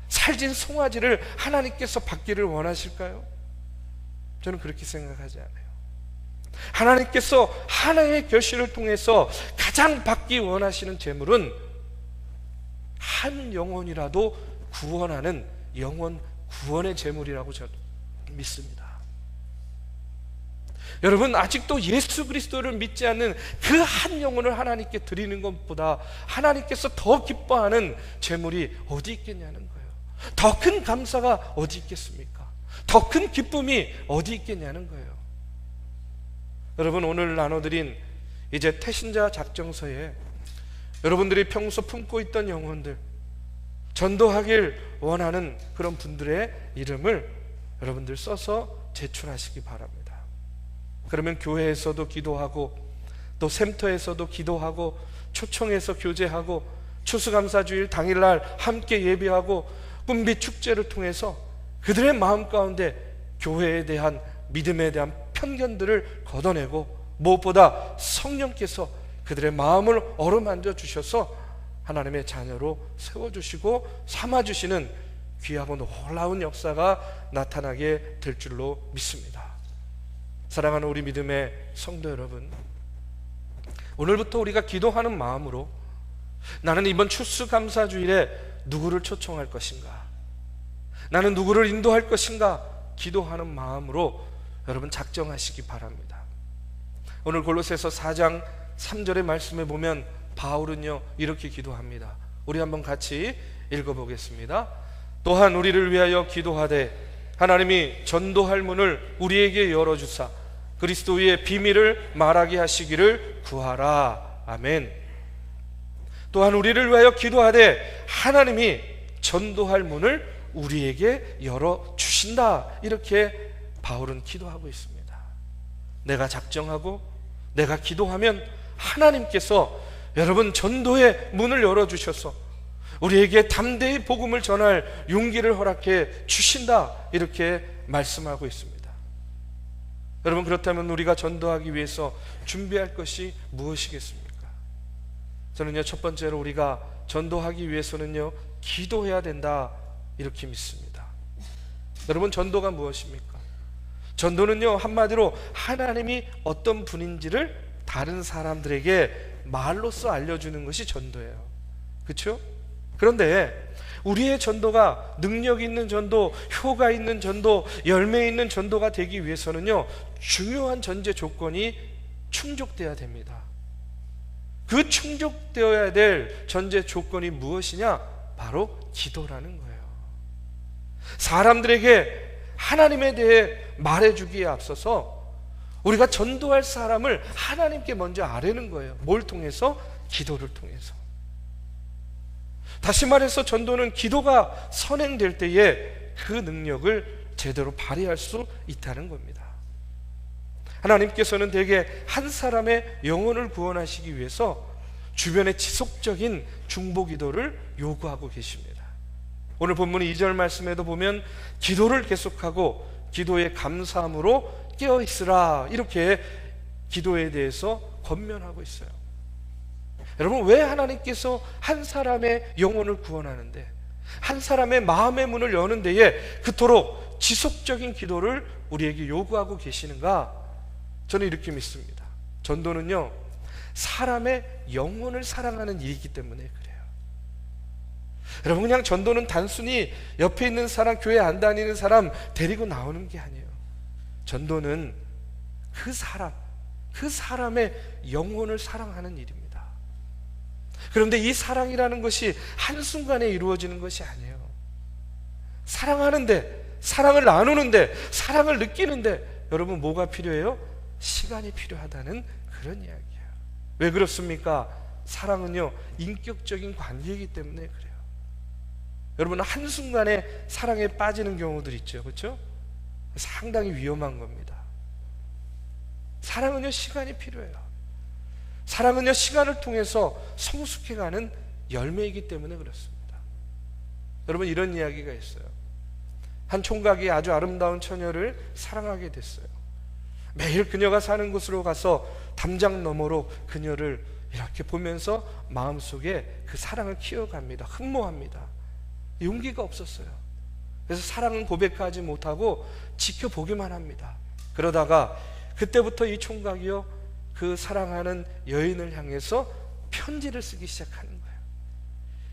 Speaker 1: 살진 송아지를 하나님께서 받기를 원하실까요? 저는 그렇게 생각하지 않아요. 하나님께서 한 해의 결실을 통해서 가장 받기 원하시는 재물은 한 영혼이라도 구원하는 영혼 구원의 재물이라고 저는 믿습니다. 여러분 아직도 예수 그리스도를 믿지 않는 그 한 영혼을 하나님께 드리는 것보다 하나님께서 더 기뻐하는 재물이 어디 있겠냐는 거예요. 더 큰 감사가 어디 있겠습니까? 더 큰 기쁨이 어디 있겠냐는 거예요. 여러분 오늘 나눠드린 이제 태신자 작정서에 여러분들이 평소 품고 있던 영혼들, 전도하길 원하는 그런 분들의 이름을 여러분들 써서 제출하시기 바랍니다. 그러면 교회에서도 기도하고 또 샘터에서도 기도하고 초청해서 교제하고 추수감사주일 당일날 함께 예배하고 꿈빛 축제를 통해서 그들의 마음 가운데 교회에 대한 믿음에 대한 편견들을 걷어내고 무엇보다 성령께서 그들의 마음을 어루만져 주셔서 하나님의 자녀로 세워주시고 삼아주시는 귀하고 놀라운 역사가 나타나게 될 줄로 믿습니다. 사랑하는 우리 믿음의 성도 여러분, 오늘부터 우리가 기도하는 마음으로 나는 이번 추수감사주일에 누구를 초청할 것인가, 나는 누구를 인도할 것인가 기도하는 마음으로 여러분 작정하시기 바랍니다. 오늘 골로새서 4장 3절의 말씀에 보면 바울은요 이렇게 기도합니다. 우리 한번 같이 읽어보겠습니다. 또한 우리를 위하여 기도하되 하나님이 전도할 문을 우리에게 열어주사 그리스도의 비밀을 말하게 하시기를 구하라. 아멘. 또한 우리를 위하여 기도하되 하나님이 전도할 문을 우리에게 열어주신다. 이렇게 바울은 기도하고 있습니다. 내가 작정하고 내가 기도하면 하나님께서 여러분 전도의 문을 열어주셔서 우리에게 담대히 복음을 전할 용기를 허락해 주신다. 이렇게 말씀하고 있습니다. 여러분 그렇다면 우리가 전도하기 위해서 준비할 것이 무엇이겠습니까? 저는요 첫 번째로 우리가 전도하기 위해서는요 기도해야 된다 이렇게 믿습니다. 여러분 전도가 무엇입니까? 전도는요 한마디로 하나님이 어떤 분인지를 다른 사람들에게 말로써 알려주는 것이 전도예요. 그렇죠? 그런데 우리의 전도가 능력 있는 전도, 효과 있는 전도, 열매 있는 전도가 되기 위해서는요 중요한 전제 조건이 충족돼야 됩니다. 그 충족되어야 될 전제 조건이 무엇이냐? 바로 기도라는 거예요. 사람들에게 하나님에 대해 말해주기에 앞서서 우리가 전도할 사람을 하나님께 먼저 아뢰는 거예요. 뭘 통해서? 기도를 통해서. 다시 말해서 전도는 기도가 선행될 때에 그 능력을 제대로 발휘할 수 있다는 겁니다. 하나님께서는 대개 한 사람의 영혼을 구원하시기 위해서 주변의 지속적인 중보 기도를 요구하고 계십니다. 오늘 본문 2절 말씀에도 보면 기도를 계속하고 기도에 감사함으로 깨어있으라, 이렇게 기도에 대해서 권면하고 있어요. 여러분, 왜 하나님께서 한 사람의 영혼을 구원하는데, 한 사람의 마음의 문을 여는 데에 그토록 지속적인 기도를 우리에게 요구하고 계시는가? 저는 이렇게 믿습니다. 전도는요, 사람의 영혼을 사랑하는 일이기 때문에 그래요. 여러분, 그냥 전도는 단순히 옆에 있는 사람, 교회 안 다니는 사람 데리고 나오는 게 아니에요. 전도는 그 사람의 영혼을 사랑하는 일입니다. 그런데 이 사랑이라는 것이 한순간에 이루어지는 것이 아니에요. 사랑하는데, 사랑을 나누는데, 사랑을 느끼는데 여러분 뭐가 필요해요? 시간이 필요하다는 그런 이야기예요. 왜 그렇습니까? 사랑은요, 인격적인 관계이기 때문에 그래요. 여러분, 한순간에 사랑에 빠지는 경우들 있죠, 그렇죠? 상당히 위험한 겁니다. 사랑은요, 시간이 필요해요. 사랑은요, 시간을 통해서 성숙해가는 열매이기 때문에 그렇습니다. 여러분, 이런 이야기가 있어요. 한 총각이 아주 아름다운 처녀를 사랑하게 됐어요. 매일 그녀가 사는 곳으로 가서 담장 너머로 그녀를 이렇게 보면서 마음속에 그 사랑을 키워갑니다. 흠모합니다. 용기가 없었어요. 그래서 사랑은 고백하지 못하고 지켜보기만 합니다. 그러다가 그때부터 이 총각이요, 그 사랑하는 여인을 향해서 편지를 쓰기 시작하는 거예요.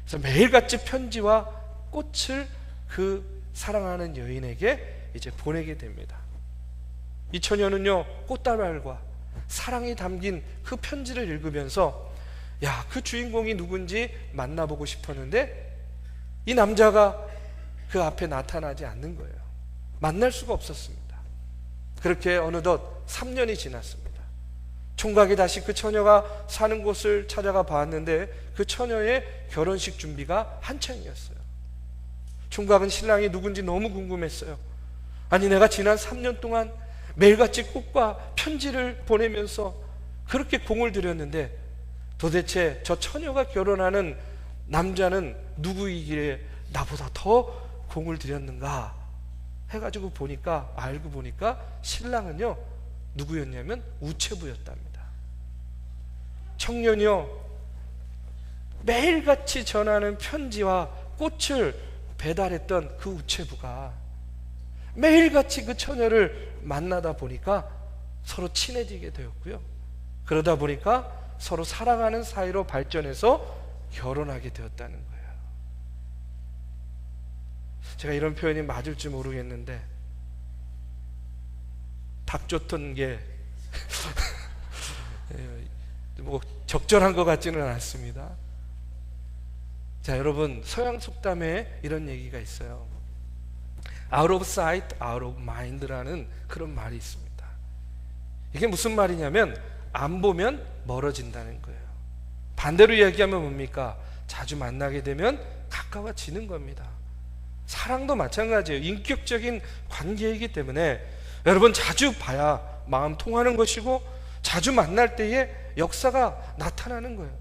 Speaker 1: 그래서 매일같이 편지와 꽃을 그 사랑하는 여인에게 이제 보내게 됩니다. 이 처녀는요, 꽃다발과 사랑이 담긴 그 편지를 읽으면서, 야, 그 주인공이 누군지 만나보고 싶었는데 이 남자가 그 앞에 나타나지 않는 거예요. 만날 수가 없었습니다. 그렇게 어느덧 3년이 지났습니다. 총각이 다시 그 처녀가 사는 곳을 찾아가 봤는데 그 처녀의 결혼식 준비가 한창이었어요. 총각은 신랑이 누군지 너무 궁금했어요. 아니, 내가 지난 3년 동안 매일같이 꽃과 편지를 보내면서 그렇게 공을 들였는데 도대체 저 처녀가 결혼하는 남자는 누구이기에 나보다 더 공을 들였는가 해가지고 알고 보니까 신랑은요, 누구였냐면 우체부였답니다. 청년이요, 매일같이 전하는 편지와 꽃을 배달했던 그 우체부가 매일같이 그 처녀를 만나다 보니까 서로 친해지게 되었고요, 그러다 보니까 서로 사랑하는 사이로 발전해서 결혼하게 되었다는 거예요. 제가 이런 표현이 맞을지 모르겠는데 닭 쫓던 게 뭐 적절한 것 같지는 않습니다. 자, 여러분, 서양 속담에 이런 얘기가 있어요. Out of sight, out of mind라는 그런 말이 있습니다. 이게 무슨 말이냐면 안 보면 멀어진다는 거예요. 반대로 이야기하면 뭡니까? 자주 만나게 되면 가까워지는 겁니다. 사랑도 마찬가지예요. 인격적인 관계이기 때문에 여러분, 자주 봐야 마음 통하는 것이고 자주 만날 때에 역사가 나타나는 거예요.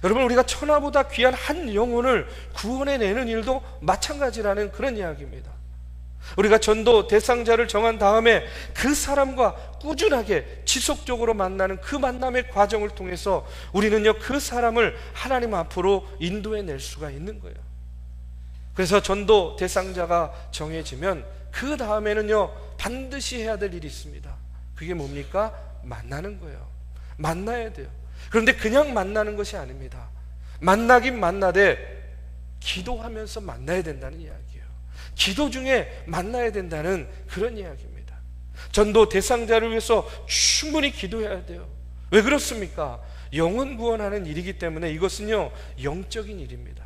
Speaker 1: 여러분, 우리가 천하보다 귀한 한 영혼을 구원해내는 일도 마찬가지라는 그런 이야기입니다. 우리가 전도 대상자를 정한 다음에 그 사람과 꾸준하게 지속적으로 만나는 그 만남의 과정을 통해서 우리는요, 그 사람을 하나님 앞으로 인도해낼 수가 있는 거예요. 그래서 전도 대상자가 정해지면 그 다음에는요, 반드시 해야 될 일이 있습니다. 그게 뭡니까? 만나는 거예요. 만나야 돼요. 그런데 그냥 만나는 것이 아닙니다. 만나긴 만나되 기도하면서 만나야 된다는 이야기예요. 기도 중에 만나야 된다는 그런 이야기입니다. 전도 대상자를 위해서 충분히 기도해야 돼요. 왜 그렇습니까? 영혼 구원하는 일이기 때문에 이것은요, 영적인 일입니다.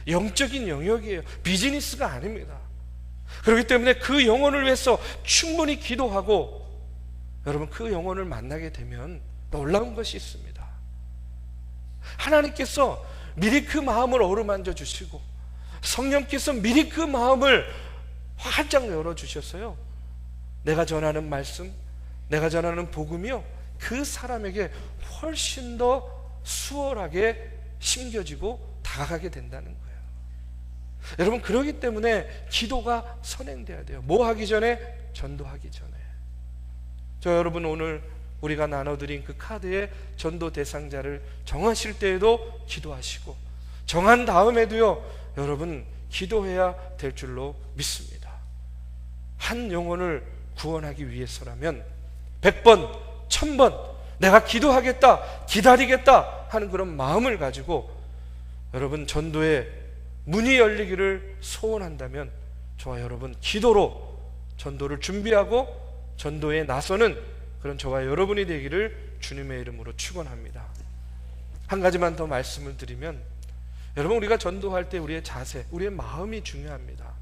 Speaker 1: 영적인 영역이에요. 비즈니스가 아닙니다. 그렇기 때문에 그 영혼을 위해서 충분히 기도하고, 여러분, 그 영혼을 만나게 되면 놀라운 것이 있습니다. 하나님께서 미리 그 마음을 어루만져 주시고 성령께서 미리 그 마음을 활짝 열어주셨어요. 내가 전하는 말씀, 내가 전하는 복음이요, 그 사람에게 훨씬 더 수월하게 심겨지고 다가가게 된다는 거예요. 여러분, 그러기 때문에 기도가 선행돼야 돼요. 뭐 하기 전에? 전도하기 전에. 저 여러분, 오늘 우리가 나눠드린 그 카드에 전도 대상자를 정하실 때에도 기도하시고, 정한 다음에도요, 여러분 기도해야 될 줄로 믿습니다. 한 영혼을 구원하기 위해서라면 100번, 1000번 내가 기도하겠다, 기다리겠다 하는 그런 마음을 가지고 여러분 전도의 문이 열리기를 소원한다면 저와 여러분 기도로 전도를 준비하고 전도에 나서는 그런 저와 여러분이 되기를 주님의 이름으로 축원합니다. 한 가지만 더 말씀을 드리면, 여러분, 우리가 전도할 때 우리의 자세, 우리의 마음이 중요합니다.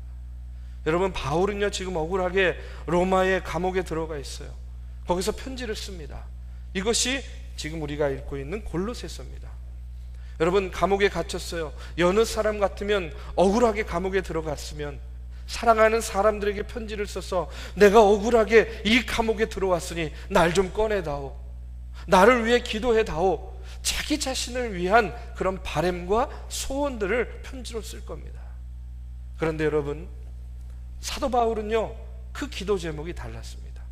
Speaker 1: 여러분, 바울은요 지금 억울하게 로마의 감옥에 들어가 있어요. 거기서 편지를 씁니다. 이것이 지금 우리가 읽고 있는 골로새서입니다. 여러분, 감옥에 갇혔어요. 여느 사람 같으면 억울하게 감옥에 들어갔으면 사랑하는 사람들에게 편지를 써서 내가 억울하게 이 감옥에 들어왔으니 날 좀 꺼내다오, 나를 위해 기도해다오, 자기 자신을 위한 그런 바램과 소원들을 편지로 쓸 겁니다. 그런데 여러분, 사도 바울은요 그 기도 제목이 달랐습니다.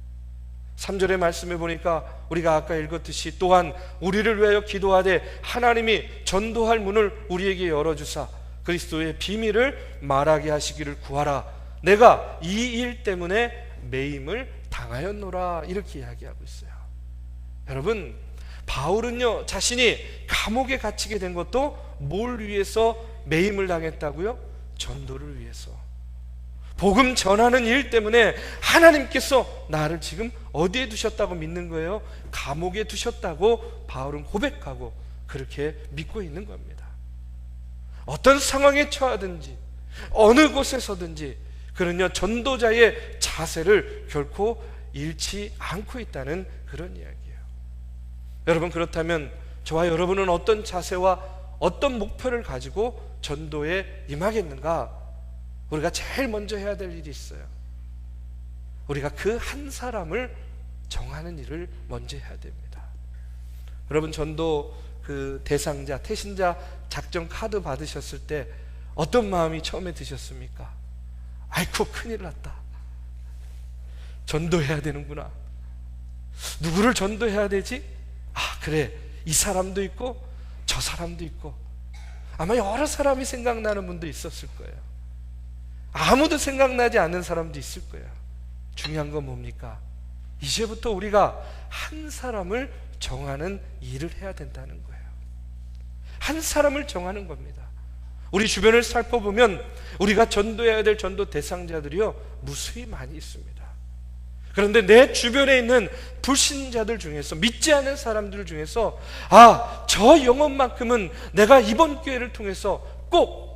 Speaker 1: 3절의 말씀에 보니까 우리가 아까 읽었듯이 또한 우리를 위하여 기도하되 하나님이 전도할 문을 우리에게 열어주사 그리스도의 비밀을 말하게 하시기를 구하라. 내가 이 일 때문에 매임을 당하였노라. 이렇게 이야기하고 있어요. 여러분, 바울은요 자신이 감옥에 갇히게 된 것도 뭘 위해서 매임을 당했다고요? 전도를 위해서. 복음 전하는 일 때문에 하나님께서 나를 지금 어디에 두셨다고 믿는 거예요? 감옥에 두셨다고 바울은 고백하고 그렇게 믿고 있는 겁니다. 어떤 상황에 처하든지 어느 곳에서든지 그는요 전도자의 자세를 결코 잃지 않고 있다는 그런 이야기예요. 여러분, 그렇다면 저와 여러분은 어떤 자세와 어떤 목표를 가지고 전도에 임하겠는가? 우리가 제일 먼저 해야 될 일이 있어요. 우리가 그 한 사람을 정하는 일을 먼저 해야 됩니다. 여러분, 전도 그 대상자, 태신자 작전 카드 받으셨을 때 어떤 마음이 처음에 드셨습니까? 아이고, 큰일 났다. 전도해야 되는구나. 누구를 전도해야 되지? 아, 그래, 이 사람도 있고 저 사람도 있고. 아마 여러 사람이 생각나는 분도 있었을 거예요. 아무도 생각나지 않는 사람도 있을 거예요. 중요한 건 뭡니까? 이제부터 우리가 한 사람을 정하는 일을 해야 된다는 거예요. 한 사람을 정하는 겁니다. 우리 주변을 살펴보면 우리가 전도해야 될 전도 대상자들이요 무수히 많이 있습니다. 그런데 내 주변에 있는 불신자들 중에서, 믿지 않는 사람들 중에서 아, 저 영혼만큼은 내가 이번 기회를 통해서 꼭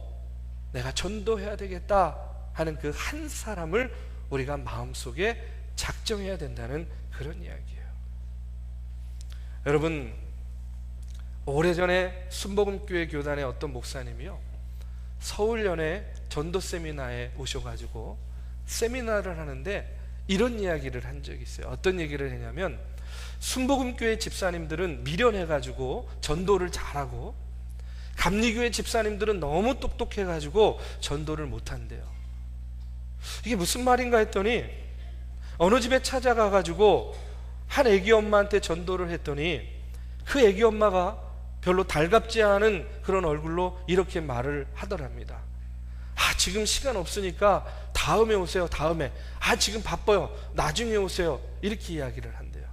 Speaker 1: 내가 전도해야 되겠다 하는 그 한 사람을 우리가 마음속에 작정해야 된다는 그런 이야기예요. 여러분, 오래전에 순복음교회 교단의 어떤 목사님이요 서울연의 전도 세미나에 오셔가지고 세미나를 하는데 이런 이야기를 한 적이 있어요. 어떤 얘기를 했냐면, 순복음교회 집사님들은 미련해가지고 전도를 잘하고 감리교회 집사님들은 너무 똑똑해가지고 전도를 못한대요. 이게 무슨 말인가 했더니 어느 집에 찾아가가지고 한 애기 엄마한테 전도를 했더니 그 애기 엄마가 별로 달갑지 않은 그런 얼굴로 이렇게 말을 하더랍니다. 아, 지금 시간 없으니까 다음에 오세요. 다음에. 아, 지금 바빠요. 나중에 오세요. 이렇게 이야기를 한대요.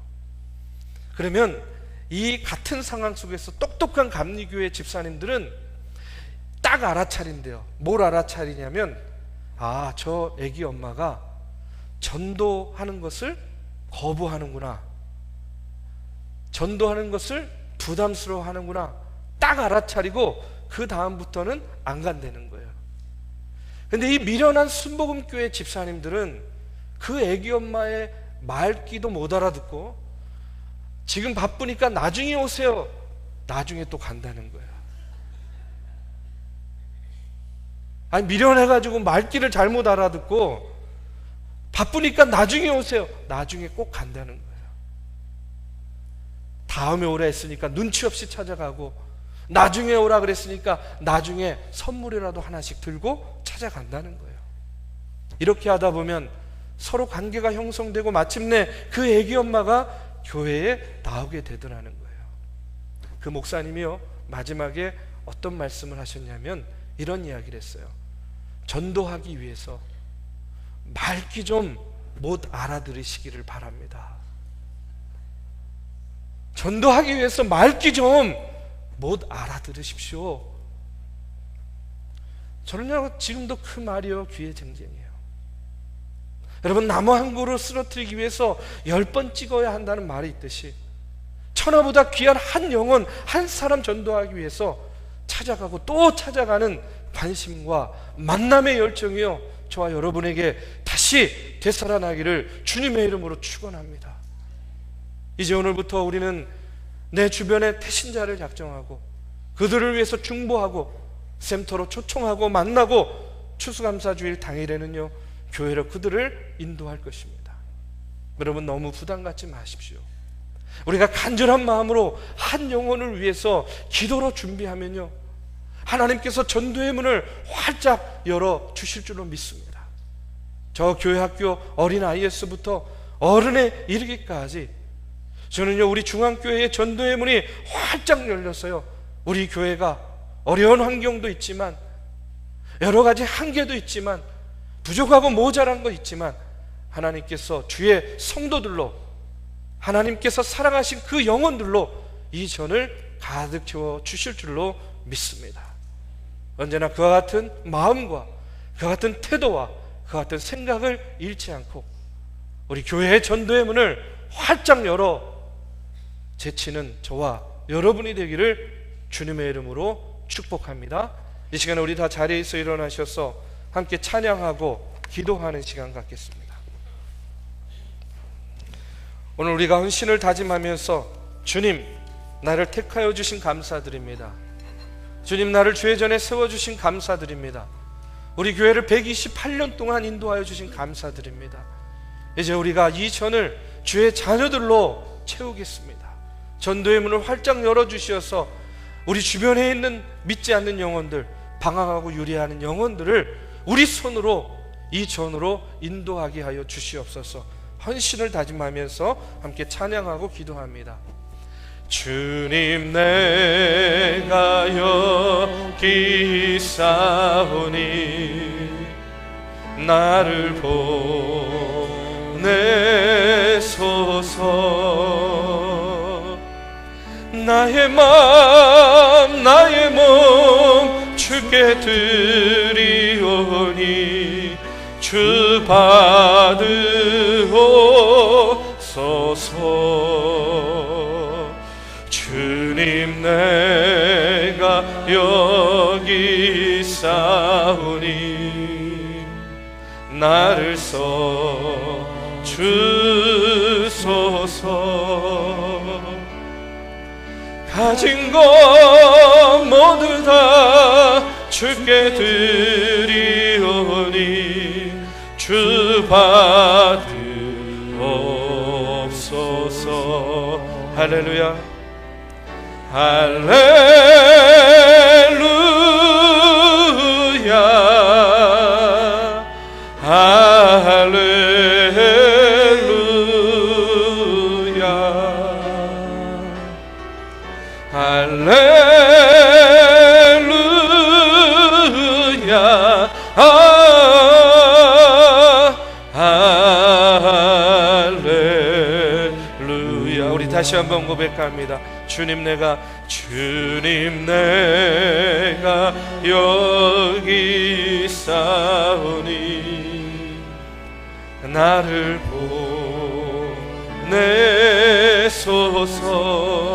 Speaker 1: 그러면 이 같은 상황 속에서 똑똑한 감리교회 집사님들은 딱 알아차린대요. 뭘 알아차리냐면, 아, 저 애기 엄마가 전도하는 것을 거부하는구나, 전도하는 것을 부담스러워하는구나, 딱 알아차리고 그 다음부터는 안 간다는 거예요. 근데 이 미련한 순복음교회 집사님들은 그 애기 엄마의 말귀도 못 알아듣고 지금 바쁘니까 나중에 오세요. 나중에 또 간다는 거야. 아니 미련해가지고 말귀를 잘못 알아듣고 바쁘니까 나중에 오세요. 나중에 꼭 간다는 거예요. 다음에 오라 했으니까 눈치 없이 찾아가고 나중에 오라 그랬으니까 나중에 선물이라도 하나씩 들고 찾아간다는 거예요. 이렇게 하다 보면 서로 관계가 형성되고 마침내 그 애기 엄마가 교회에 나오게 되더라는 거예요. 그 목사님이요 마지막에 어떤 말씀을 하셨냐면 이런 이야기를 했어요. 전도하기 위해서 말귀 좀 못 알아들으시기를 바랍니다. 전도하기 위해서 말귀 좀 못 알아들으십시오. 저는요 지금도 그 말이요 귀에 쟁쟁해요. 여러분 나무 한 그루 쓰러뜨리기 위해서 10번 찍어야 한다는 말이 있듯이 천하보다 귀한 한 영혼 한 사람 전도하기 위해서 찾아가고 또 찾아가는 관심과 만남의 열정이요 저와 여러분에게 다시 되살아나기를 주님의 이름으로 축원합니다. 이제 오늘부터 우리는 내 주변에 태신자를 작정하고 그들을 위해서 중보하고 센터로 초청하고 만나고 추수감사주일 당일에는요 교회로 그들을 인도할 것입니다. 여러분 너무 부담 갖지 마십시오. 우리가 간절한 마음으로 한 영혼을 위해서 기도로 준비하면요 하나님께서 전도의 문을 활짝 열어 주실 줄로 믿습니다. 저 교회 학교 어린아이에서부터 어른에 이르기까지 저는요 우리 중앙교회의 전도의 문이 활짝 열려서요 우리 교회가 어려운 환경도 있지만 여러 가지 한계도 있지만 부족하고 모자란 거 있지만 하나님께서 주의 성도들로 하나님께서 사랑하신 그 영혼들로 이 전을 가득 채워 주실 줄로 믿습니다. 언제나 그와 같은 마음과 그와 같은 태도와 그와 같은 생각을 잃지 않고 우리 교회의 전도의 문을 활짝 열어 제치는 저와 여러분이 되기를 주님의 이름으로 축복합니다. 이 시간에 우리 다 자리에서 일어나셔서 함께 찬양하고 기도하는 시간 갖겠습니다. 오늘 우리가 헌신을 다짐하면서 주님 나를 택하여 주신 감사드립니다. 주님 나를 주의 전에 세워주신 감사드립니다. 우리 교회를 128년 동안 인도하여 주신 감사드립니다. 이제 우리가 이 전을 주의 자녀들로 채우겠습니다. 전도의 문을 활짝 열어주셔서 우리 주변에 있는 믿지 않는 영혼들, 방황하고 유리하는 영혼들을 우리 손으로 이 전으로 인도하게 하여 주시옵소서. 헌신을 다짐하면서 함께 찬양하고 기도합니다. 주님 내가 여기 있사오니 나를 보내소서. 나의 마음 나의 몸 주께 드리오니 주 받으옵소서. 주님 내가 여기 있사오니 나를 써 주소서. 가진 것 모두 다 주께 드리오니 주 받으옵소서. 할렐루야 할렐루야 할렐루야 할렐루야 할렐루야. 우리 다시 한번 고백합니다. 주님 내가 여기 있사오니 나를 보내소서.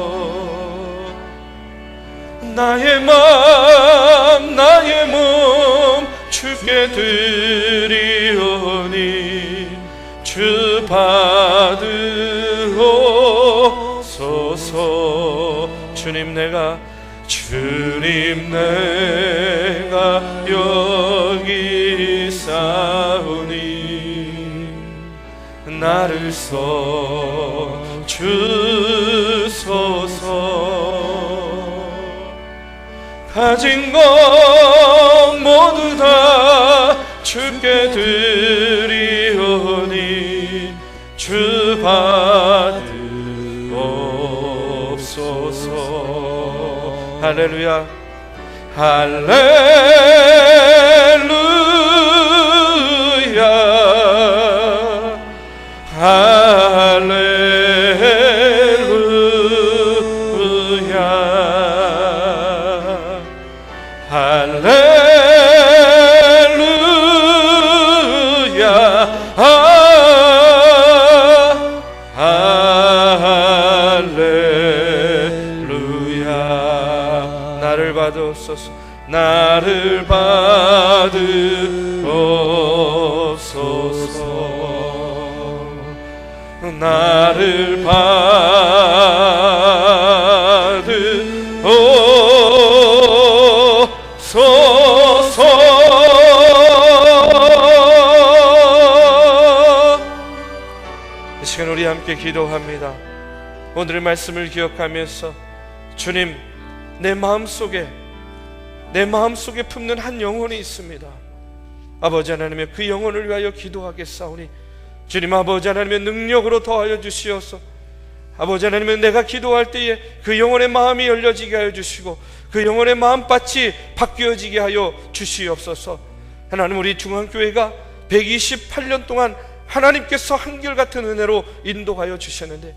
Speaker 1: 나의 마음 나의 몸 주께 드리오니 주 받으옵소서. 주님 내가 여기 싸우니 나를 써 주소서. 가진 것 모두 다 주께 드리오니 주 받으옵소서. 할렐루야 할렐루야 할렐루야 할렐루야. 나를 받으옵소서. 나를 받으옵소서. 나를 받으옵소서. 이 시간 우리 함께 기도합니다. 오늘의 말씀을 기억하면서 주님, 내 마음속에 품는 한 영혼이 있습니다. 아버지 하나님의 그 영혼을 위하여 기도하겠사오니 주님 아버지 하나님의 능력으로 더하여 주시옵소서. 아버지 하나님은 내가 기도할 때에 그 영혼의 마음이 열려지게 하여 주시고 그 영혼의 마음밭이 바뀌어지게 하여 주시옵소서. 하나님, 우리 중앙교회가 128년 동안 하나님께서 한결같은 은혜로 인도하여 주셨는데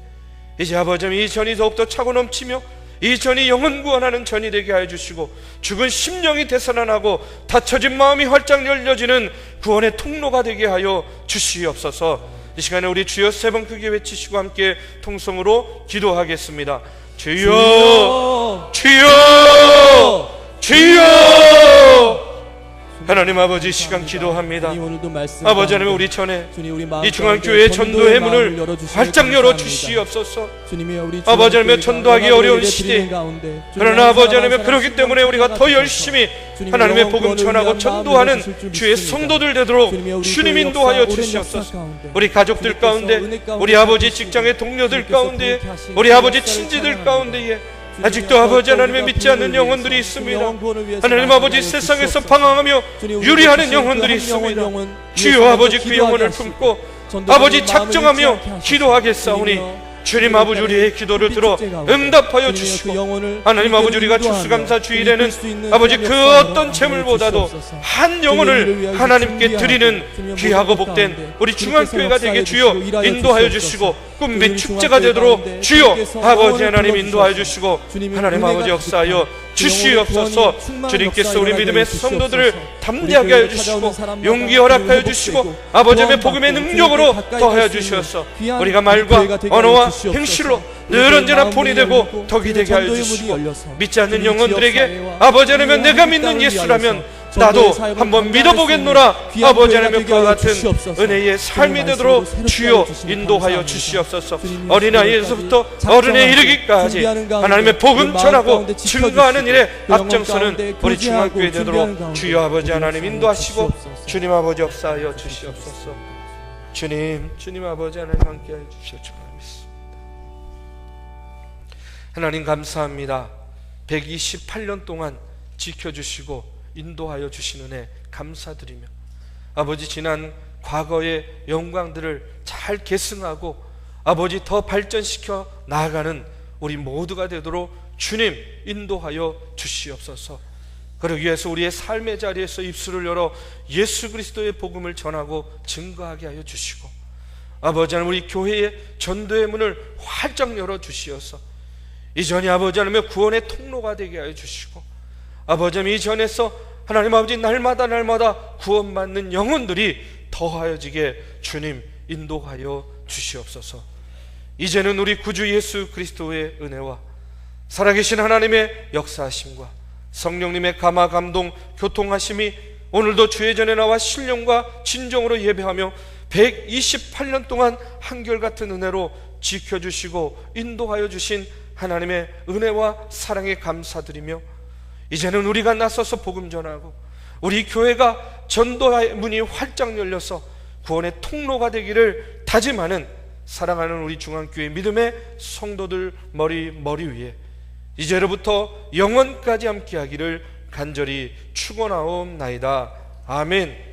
Speaker 1: 이제 아버지 하나님 이 전이 더욱더 차고 넘치며 이 전이 영혼 구원하는 전이 되게 하여 주시고 죽은 심령이 되살아나고 닫혀진 마음이 활짝 열려지는 구원의 통로가 되게 하여 주시옵소서. 이 시간에 우리 주여 세 번 크게 외치시고 함께 통성으로 기도하겠습니다. 주여 주여 주여. 하나님 아버지, 시간 기도합니다. 아버지 하나님, 우리 전에 이 중앙교회의 전도의 문을 활짝 열어 주시옵소서. 아버지 하나님, 전도하기 어려운 시대, 그러나 아버지 하나님 그렇기 때문에 우리가 더 열심히 하나님의 복음 전하고 전도하는 주의 성도들 되도록 주님 인도하여 주시옵소서. 우리 가족들 가운데, 우리 아버지 직장의 동료들 가운데, 우리 아버지 친지들 가운데에 아직도 아버지 하나님의 믿지 않는 영혼들이 있습니다. 하나님 아버지, 세상에서 방황하며 유리하는 영혼들이 있습니다. 주여 아버지, 그 영혼을 품고 아버지 작정하며 기도하겠사오니 주님 아버지, 우리의 기도를 들어 응답하여 주시고 하나님 아버지, 우리가 추수감사 주일에는 아버지 그 어떤 재물보다도 한 영혼을 하나님께 드리는 귀하고 복된 우리 중앙교회가 되게 주여 인도하여 주시고 꿈빛 축제가 되도록 주여 아버지 하나님 인도하여 주시고 하나님 아버지 역사하여 주시옵소서. 주님께서 우리 믿음의 성도들을 담대하게 하여 주시고 용기 허락하여 주시고 아버지 하나님의 복음의 능력으로 더하여 주시옵소서. 우리가 말과 언어와 행실로 늘 언제나 본이 되고 덕이 되게 하여 주시고 믿지 않는 영혼들에게 아버지 하나님, 내가 믿는 예수라면 나도 한번 믿어보겠노라 아버지 하나님, 그와 같은 은혜의 삶이 되도록 주여 인도하여 주시옵소서. 어린아이에서부터 어른에 이르기까지 하나님의 복음 전하고 증거하는 일에 앞장서는 우리 중앙교회 되도록 주여 아버지 하나님 인도하시고 주님 아버지 역사하여 주시옵소서. 주님 아버지 하나님 함께하여 주시옵소서. 하나님 감사합니다. 128년 동안 지켜주시고 인도하여 주신 은혜 감사드리며 아버지, 지난 과거의 영광들을 잘 계승하고 아버지 더 발전시켜 나아가는 우리 모두가 되도록 주님 인도하여 주시옵소서. 그러기 위해서 우리의 삶의 자리에서 입술을 열어 예수 그리스도의 복음을 전하고 증거하게 하여 주시고 아버지 하나님, 우리 교회의 전도의 문을 활짝 열어 주시어서 이전에 아버지 하나님 구원의 통로가 되게 하여 주시고 아버지 하나님, 이전에서 하나님 아버지 날마다 구원받는 영혼들이 더하여지게 주님 인도하여 주시옵소서. 이제는 우리 구주 예수 그리스도의 은혜와 살아계신 하나님의 역사하심과 성령님의 감화 감동 교통하심이 오늘도 주의 전에 나와 신령과 진정으로 예배하며 128년 동안 한결같은 은혜로 지켜주시고 인도하여 주신 하나님의 은혜와 사랑에 감사드리며, 이제는 우리가 나서서 복음 전하고 우리 교회가 전도의 문이 활짝 열려서 구원의 통로가 되기를 다짐하는 사랑하는 우리 중앙교회 믿음의 성도들 머리 위에 이제로부터 영원까지 함께하기를 간절히 축원하옵나이다. 아멘.